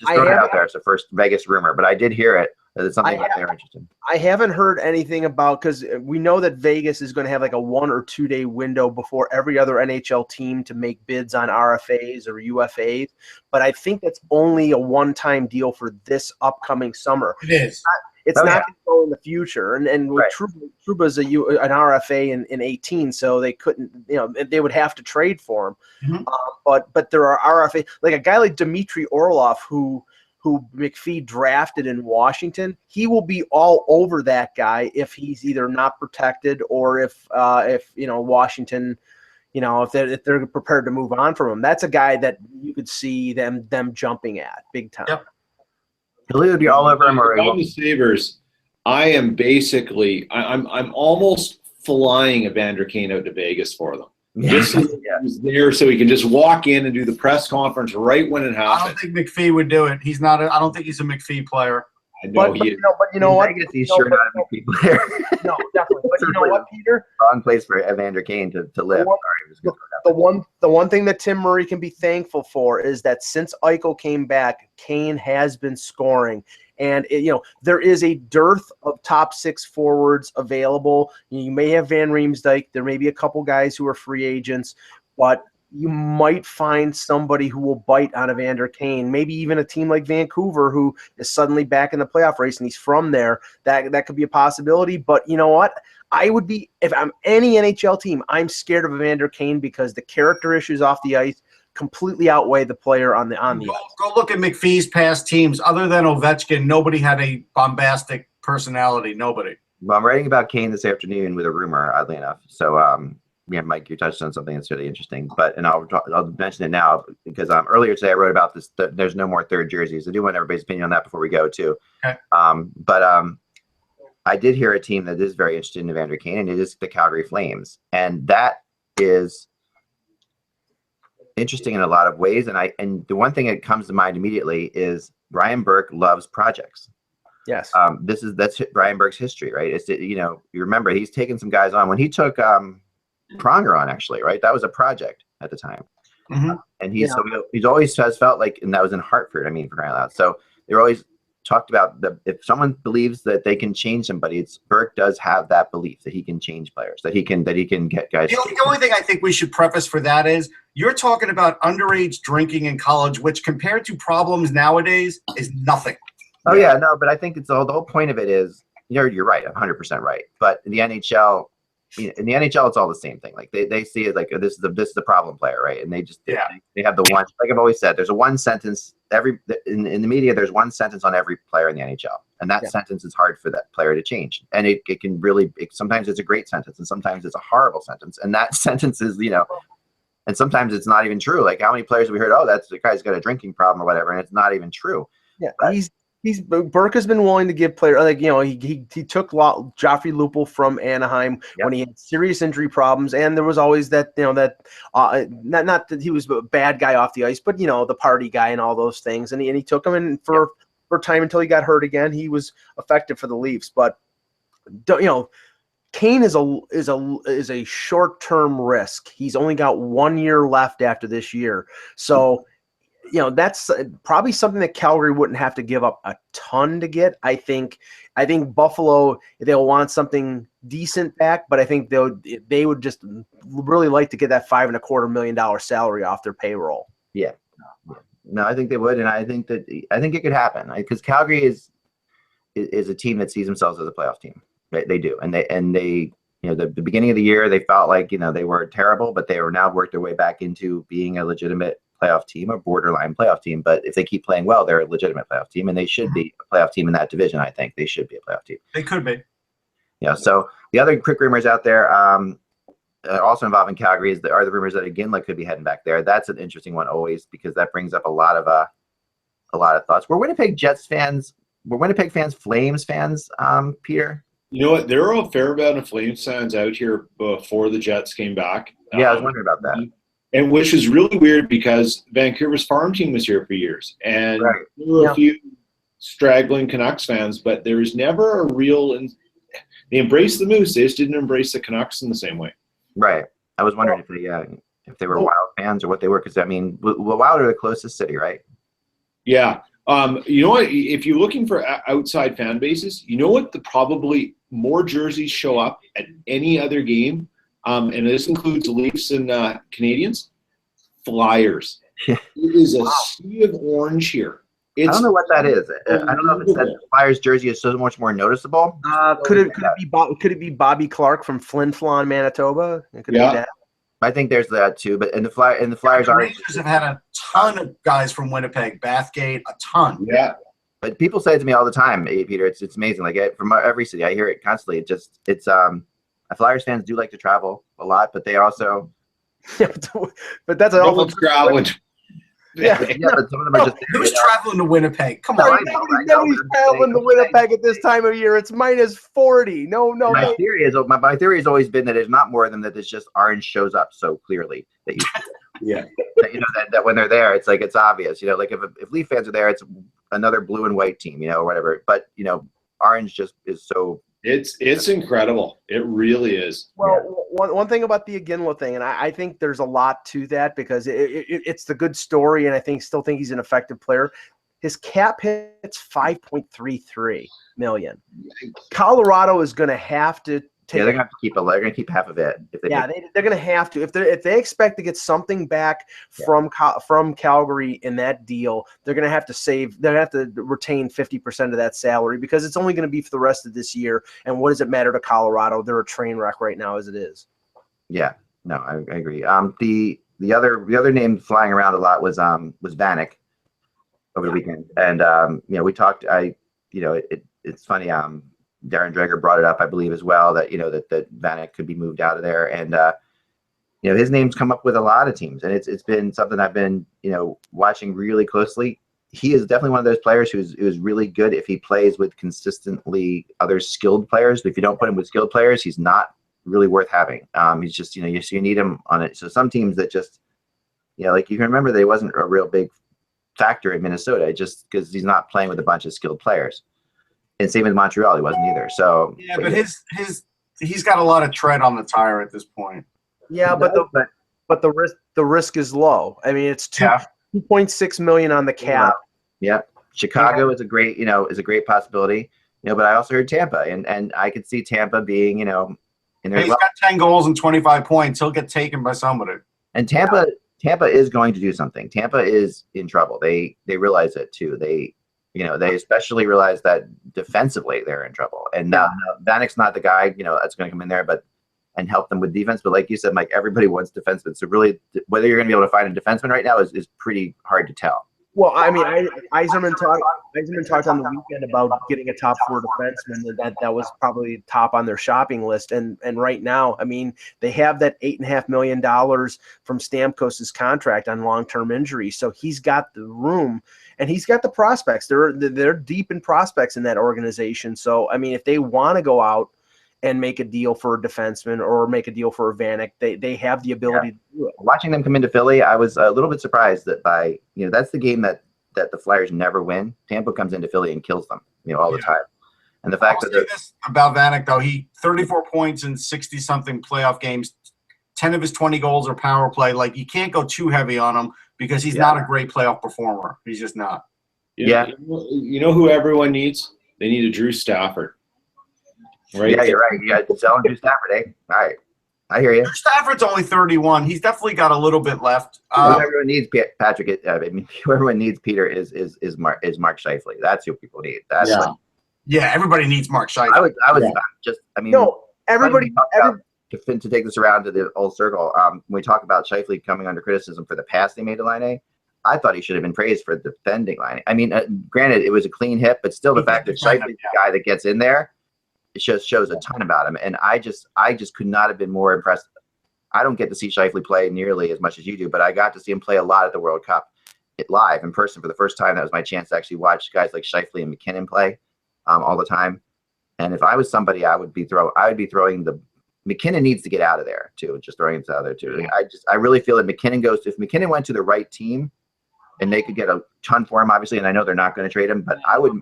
just throwing it out there. It's the first Vegas rumor, but I did hear it. It's something that they're interested in. I haven't heard anything about, because we know that Vegas is going to have like a 1 or 2 day window before every other NHL team to make bids on RFAs or UFAs. But I think that's only a one-time deal for this upcoming summer. It is. It's not going to go in the future. And with Trouba's an RFA in 18, so they couldn't, they would have to trade for him. Mm-hmm. But there are RFA, like a guy like Dmitry Orlov, who McPhee drafted in Washington. He will be all over that guy if he's either not protected or if Washington, if they're prepared to move on from him. That's a guy that you could see them jumping at big time. Yep. He'll either be all over him or on the Sabres. I am basically I'm almost flying Evander Kane out to Vegas for them. Just so he's there so he can just walk in and do the press conference right when it happens. I don't think McPhee would do it. He's not. I don't think he's a McPhee player. I know he is. But you know what? He's sure not a McPhee player. No, definitely. But you know what, Peter? Wrong place for Evander Kane to live. The one thing that Tim Murray can be thankful for is that since Eichel came back, Kane has been scoring. And, there is a dearth of top 6 forwards available. You may have Van Riemsdyk. There may be a couple guys who are free agents, but you might find somebody who will bite on Evander Kane. Maybe even a team like Vancouver, who is suddenly back in the playoff race and he's from there. That could be a possibility. But you know what? I would be, if I'm any NHL team, I'm scared of Evander Kane because the character issues off the ice completely outweigh the player on the ice. Go look at McPhee's past teams. Other than Ovechkin, nobody had a bombastic personality. Nobody. Well, I'm writing about Kane this afternoon with a rumor, oddly enough. So, Mike, you touched on something that's really interesting. But I'll mention it now because earlier today I wrote about this. There's no more third jerseys. I do want everybody's opinion on that before we go too. Okay. I did hear a team that is very interested in Evander Kane, and it is the Calgary Flames, and that is interesting in a lot of ways. And the one thing that comes to mind immediately is Brian Burke loves projects. Yes. That's Brian Burke's history, right? It's, you remember he's taken some guys on when he took Pronger on, actually, right? That was a project at the time. Mm-hmm. And he's always has felt like, and that was in Hartford, I mean, for crying out loud. So they're always talked about if someone believes that they can change somebody, Burke does have that belief that he can change players, that he can get guys. The only thing I think we should preface for that is you're talking about underage drinking in college, which compared to problems nowadays is nothing. Oh yeah, no, but I think it's the whole point of it is you're right, 100% right. But in the NHL, it's all the same thing. Like they see it like this is the problem player, right? And they just they have the one. Like I've always said, there's a one sentence in the media. There's one sentence on every player in the NHL, and that sentence is hard for that player to change. And it can really sometimes it's a great sentence, and sometimes it's a horrible sentence. And that sentence is and sometimes it's not even true. Like how many players have we heard? Oh, that's the guy's got a drinking problem or whatever, and it's not even true. Yeah, but Burke has been willing to give players he took Joffrey Lupul from Anaheim when he had serious injury problems, and there was always that not that he was a bad guy off the ice, but the party guy and all those things, and he took him in for time until he got hurt again. He was effective for the Leafs, but Kane is a short-term risk. He's only got 1 year left after this year, so. That's probably something that Calgary wouldn't have to give up a ton to get. I think Buffalo, they'll want something decent back, but I think they would just really like to get that $5.25 million salary off their payroll. Yeah, no, I think they would, and I think it could happen because Calgary is a team that sees themselves as a playoff team. They do, and they the beginning of the year they felt like they were terrible, but they were now worked their way back into being a legitimate playoff team or borderline playoff team. But if they keep playing well, they're a legitimate playoff team, and they should be a playoff team in that division. I think they should be a playoff team. They could be. So the other quick rumors out there also involving Calgary are the rumors that Iginla could be heading back there. That's an interesting one always because that brings up a lot of thoughts. We're Winnipeg Jets fans. We're Winnipeg fans, Flames fans, Peter. You know what? There are a fair amount of Flames fans out here before the Jets came back. Yeah, I was wondering about that. And which is really weird because Vancouver's farm team was here for years. And there were a few straggling Canucks fans, but there was never a real – they embraced the Moose. They just didn't embrace the Canucks in the same way. Right. I was wondering if they were Wild fans or what they were because, I mean, Wild are the closest city, right? Yeah. You know what? If you're looking for outside fan bases, you know what? Probably more jerseys show up at any other game. And this includes Leafs and Canadians, Flyers. It is a sea of orange here. I don't know what that is. I don't know if it's that the Flyers jersey is so much more noticeable. Could it be Bobby Clark from Flin Flon, Manitoba? It could be that. I think there's that too. But the Flyers the Rangers have had a ton of guys from Winnipeg, Bathgate, a ton. Yeah. But people say it to me all the time, Peter. It's amazing. Like from every city, I hear it constantly. Flyers fans do like to travel a lot, but they also. Yeah, but that's an awful traveling. Yeah, but some of them are just. Who's traveling to Winnipeg? Come on, nobody's traveling to Winnipeg at this time of year. It's minus 40. No. My theory has always been that it's not more than that. It's just orange shows up so clearly that you. That when they're there, it's like it's obvious. Like if Leaf fans are there, it's another blue and white team, or whatever. But orange just is so. It's incredible. It really is. Well, one thing about the Iginla thing, and I think there's a lot to that because it's the good story, and I still think he's an effective player. His cap hits $5.33 million. Colorado is going to have to. They're going to have to keep. They're going to keep half of it. They're going to have to. If they expect to get something back from Calgary in that deal, they're going to have to save. They're going to have to retain 50% of that salary because it's only going to be for the rest of this year. And what does it matter to Colorado? They're a train wreck right now as it is. Yeah, no, I agree. The other name flying around a lot was Vanek over the weekend, and we talked. It's funny. Darren Dreger brought it up, I believe, as well, that that Vanek could be moved out of there, and his name's come up with a lot of teams, and it's been something I've been watching really closely. He is definitely one of those players who's really good if he plays with consistently other skilled players. But if you don't put him with skilled players, he's not really worth having. He's just you need him on it. So some teams that just You know, like you can remember that he wasn't a real big factor in Minnesota just because he's not playing with a bunch of skilled players. And same with Montreal, he wasn't either. So yeah, but he's got a lot of tread on the tire at this point. Yeah, but the risk is low. I mean, it's 2.6 million on the cap. Yeah, Chicago is a great possibility. You know, but I also heard Tampa, and I could see Tampa being, you know, in there. He's got 10 goals and 25 points. He'll get taken by somebody. And Tampa is going to do something. Tampa is in trouble. They realize it too. They especially realize that defensively they're in trouble. And now Vanek's not the guy, you know, that's going to come in there, and help them with defense. But like you said, Mike, everybody wants defensemen. So really, whether you're going to be able to find a defenseman right now is pretty hard to tell. Well, I mean, Yzerman talked on the weekend about getting a top 4 defenseman. That was probably top on their shopping list. And right now, I mean, they have that $8.5 million from Stamkos' contract on long-term injury. So he's got the room and he's got the prospects. They're deep in prospects in that organization. So, I mean, if they want to go out and make a deal for a defenseman or make a deal for a Vanek, they have the ability to do it. Watching them come into Philly, I was a little bit surprised that that's the game that the Flyers never win. Tampa comes into Philly and kills them, you know, all the time. And the fact I'll say this about Vanek, though, he 34 points in 60-something playoff games. 10 of his 20 goals are power play. Like, you can't go too heavy on him because he's not a great playoff performer. He's just not. You know who everyone needs? They need a Drew Stafford. Right? Yeah, you're right. You got to sell Drew Stafford, eh? All right. I hear you. Drew Stafford's only 31. He's definitely got a little bit left. Who everyone needs, Patrick. I mean, who everyone needs, Peter, is Mark Scheifele. That's who people need. That's everybody needs Mark Scheifele. Everybody. To take this around to the old circle, when we talk about Scheifele coming under criticism for the pass they made to Line A, I thought he should have been praised for defending Line A. I mean, granted, it was a clean hit, but still the fact that Scheifele's the guy that gets in there, it shows a ton about him. And I just could not have been more impressed. I don't get to see Scheifele play nearly as much as you do, but I got to see him play a lot at the World Cup live in person for the first time. That was my chance to actually watch guys like Scheifele and McKinnon play all the time. And if I was somebody, I would be throwing the McKinnon needs to get out of there too. Just throwing him to the other two. I really feel that if McKinnon went to the right team and they could get a ton for him, obviously, and I know they're not going to trade him, but I would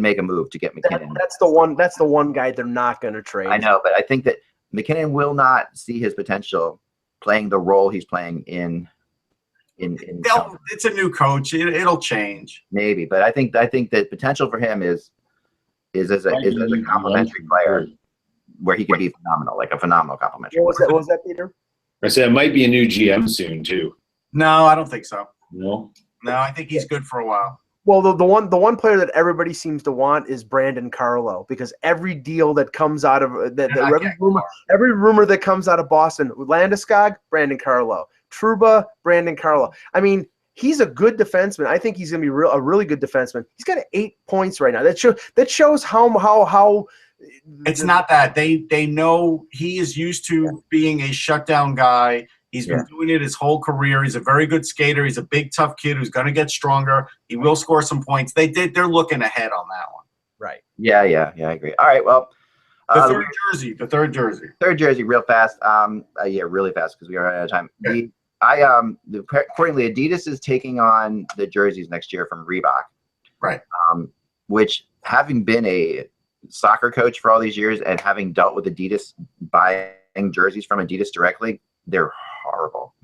make a move to get McKinnon. That's the one guy they're not going to trade. I know, but I think that McKinnon will not see his potential playing the role he's playing in it's a new coach. It'll change. Maybe, but I think that potential for him is as a complementary player where he can be phenomenal, like a phenomenal complementary. What was that, Peter? I said it might be a new GM soon too. No, I don't think so. No, I think he's good for a while. Well, the one player that everybody seems to want is Brandon Carlo, because every deal that comes out of every rumor that comes out of Boston, Landeskog, Brandon Carlo, Trouba, Brandon Carlo. I mean, he's a good defenseman. I think he's going to be a really good defenseman. He's got 8 points right now. That shows how. It's not that they know he is used to being a shutdown guy. He's been doing it his whole career. He's a very good skater. He's a big, tough kid who's going to get stronger. He will score some points. They're looking ahead on that one. Right. Yeah, I agree. All right, well. The third jersey. Third jersey, real fast. Really fast because we are out of time. Accordingly, Adidas is taking on the jerseys next year from Reebok. Right. Which, having been a soccer coach for all these years and having dealt with Adidas buying jerseys from Adidas directly, they're horrible.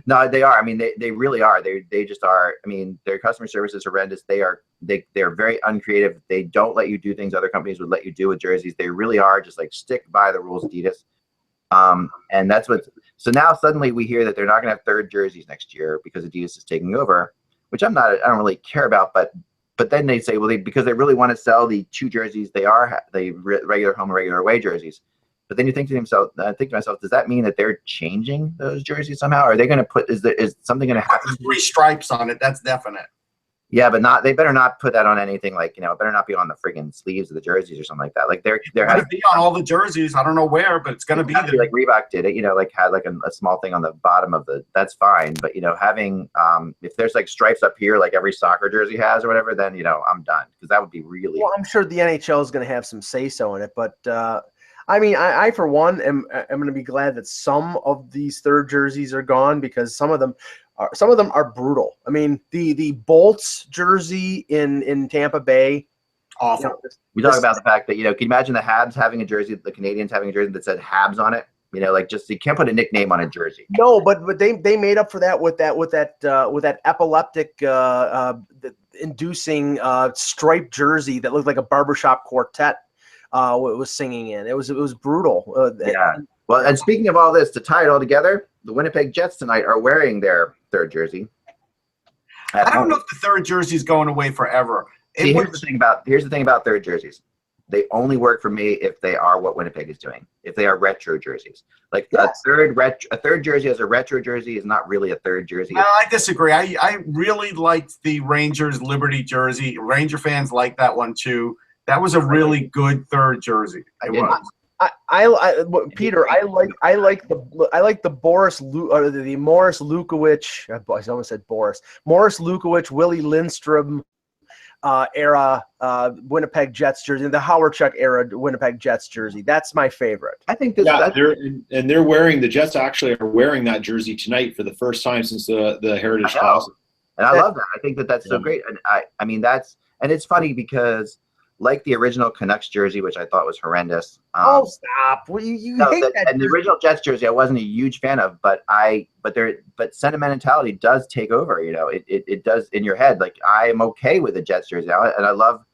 No, they are. I mean, they really are. They just are. I mean, their customer service is horrendous. They're very uncreative. They don't let you do things other companies would let you do with jerseys. They really are just like stick by the rules, Adidas. And that's so now suddenly we hear that they're not going to have third jerseys next year because Adidas is taking over, which I don't really care about, but then they say, well, because they really want to sell the two jerseys, the regular home and regular away jerseys. But then you think to myself, does that mean that they're changing those jerseys somehow? Are they going to put? Is something going to happen? 3 stripes on it. That's definite. Yeah, but not. They better not put that on anything. Like, it better not be on the friggin' sleeves of the jerseys or something like that. Like they're going to be on all the jerseys. I don't know where, but it's going to be there. Like Reebok did it. Like had like a small thing on the bottom of the. That's fine. But having if there's like stripes up here, like every soccer jersey has or whatever, then I'm done, because that would be really. Well, I'm sure the NHL is going to have some say so in it, but. I mean, I for one am going to be glad that some of these third jerseys are gone because some of them are brutal. I mean, the Bolts jersey in Tampa Bay. Awful. We talk about the fact that, can you imagine the Habs having a jersey, the Canadians having a jersey that said Habs on it? Just you can't put a nickname on a jersey. No, but they made up for that with that epileptic inducing striped jersey that looked like a barbershop quartet was singing in. It was brutal. Yeah. Well, and speaking of all this, to tie it all together, the Winnipeg Jets tonight are wearing their third jersey. I don't know if the third jersey is going away forever. See, here's the thing about third jerseys. They only work for me if they are what Winnipeg is doing. If they are retro jerseys, like yes. A third jersey as a retro jersey is not really a third jersey. No, I disagree. I really liked the Rangers Liberty jersey. Ranger fans like that one too. That was a really good third jersey. Peter, I like the Morris Lukowicz. I almost said Boris. Morris Lukowicz, Willie Lindstrom era Winnipeg Jets jersey, the Howard Chuck era Winnipeg Jets jersey. That's my favorite. I think they're wearing, the Jets actually are wearing that jersey tonight for the first time since the Heritage Classic. And I love that. I think that's so great. And I mean and it's funny because like the original Canucks jersey, which I thought was horrendous. Stop! Well, you hate that. And the original Jets jersey, I wasn't a huge fan of, but sentimentality does take over. It does in your head. Like I am okay with the Jets jersey now, and I love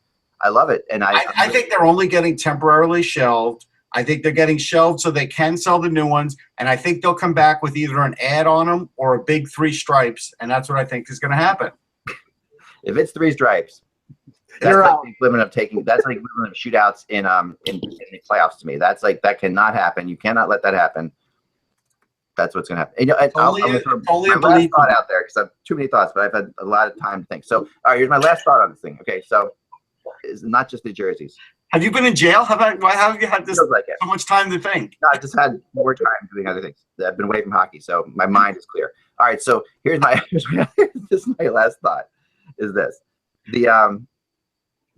it. And I think they're only getting temporarily shelved. I think they're getting shelved so they can sell the new ones, and I think they'll come back with either an ad on them or a big 3 stripes, and that's what I think is going to happen. If it's 3 stripes. That's like the equivalent of shootouts in the playoffs to me. That's like that cannot happen. You cannot let that happen. That's what's going to happen. And, only my last thought out there because I have too many thoughts, but I've had a lot of time to think. So, all right, here's my last thought on this thing. Okay, so it's not just the jerseys. Have you been in jail? How have you had this so much time to think? No, I just had more time doing other things. I've been away from hockey, so my mind is clear. All right, so here's my this is my last thought. Is this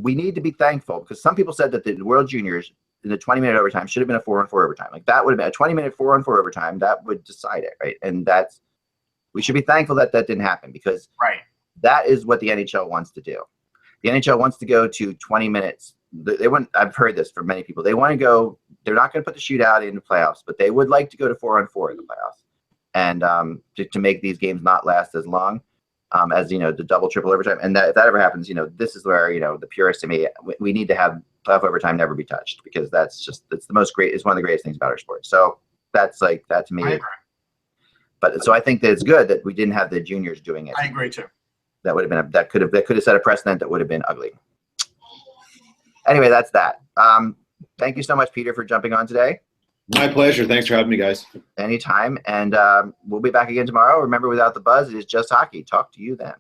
we need to be thankful because some people said that the World Juniors in the 20-minute overtime should have been a 4-on-4 overtime. Like that would have been a 20-minute 4-on-4 overtime. That would decide it, right? And we should be thankful that didn't happen because that is what the NHL wants to do. The NHL wants to go to 20 minutes. I've heard this from many people. They want to go. They're not going to put the shootout in the playoffs, but they would like to go to 4-on-4 in the playoffs, and to make these games not last as long. As the double, triple overtime, and if that ever happens, this is where the purist to me, we need to have playoff overtime never be touched because it's one of the greatest things about our sport. So that's like that to me. I agree. But so I think that it's good that we didn't have the juniors doing it. I agree too. That would have been that could have set a precedent that would have been ugly. Anyway, that's that. Thank you so much, Peter, for jumping on today. My pleasure. Thanks for having me, guys. Anytime. And we'll be back again tomorrow. Remember, without the buzz, it is just hockey. Talk to you then.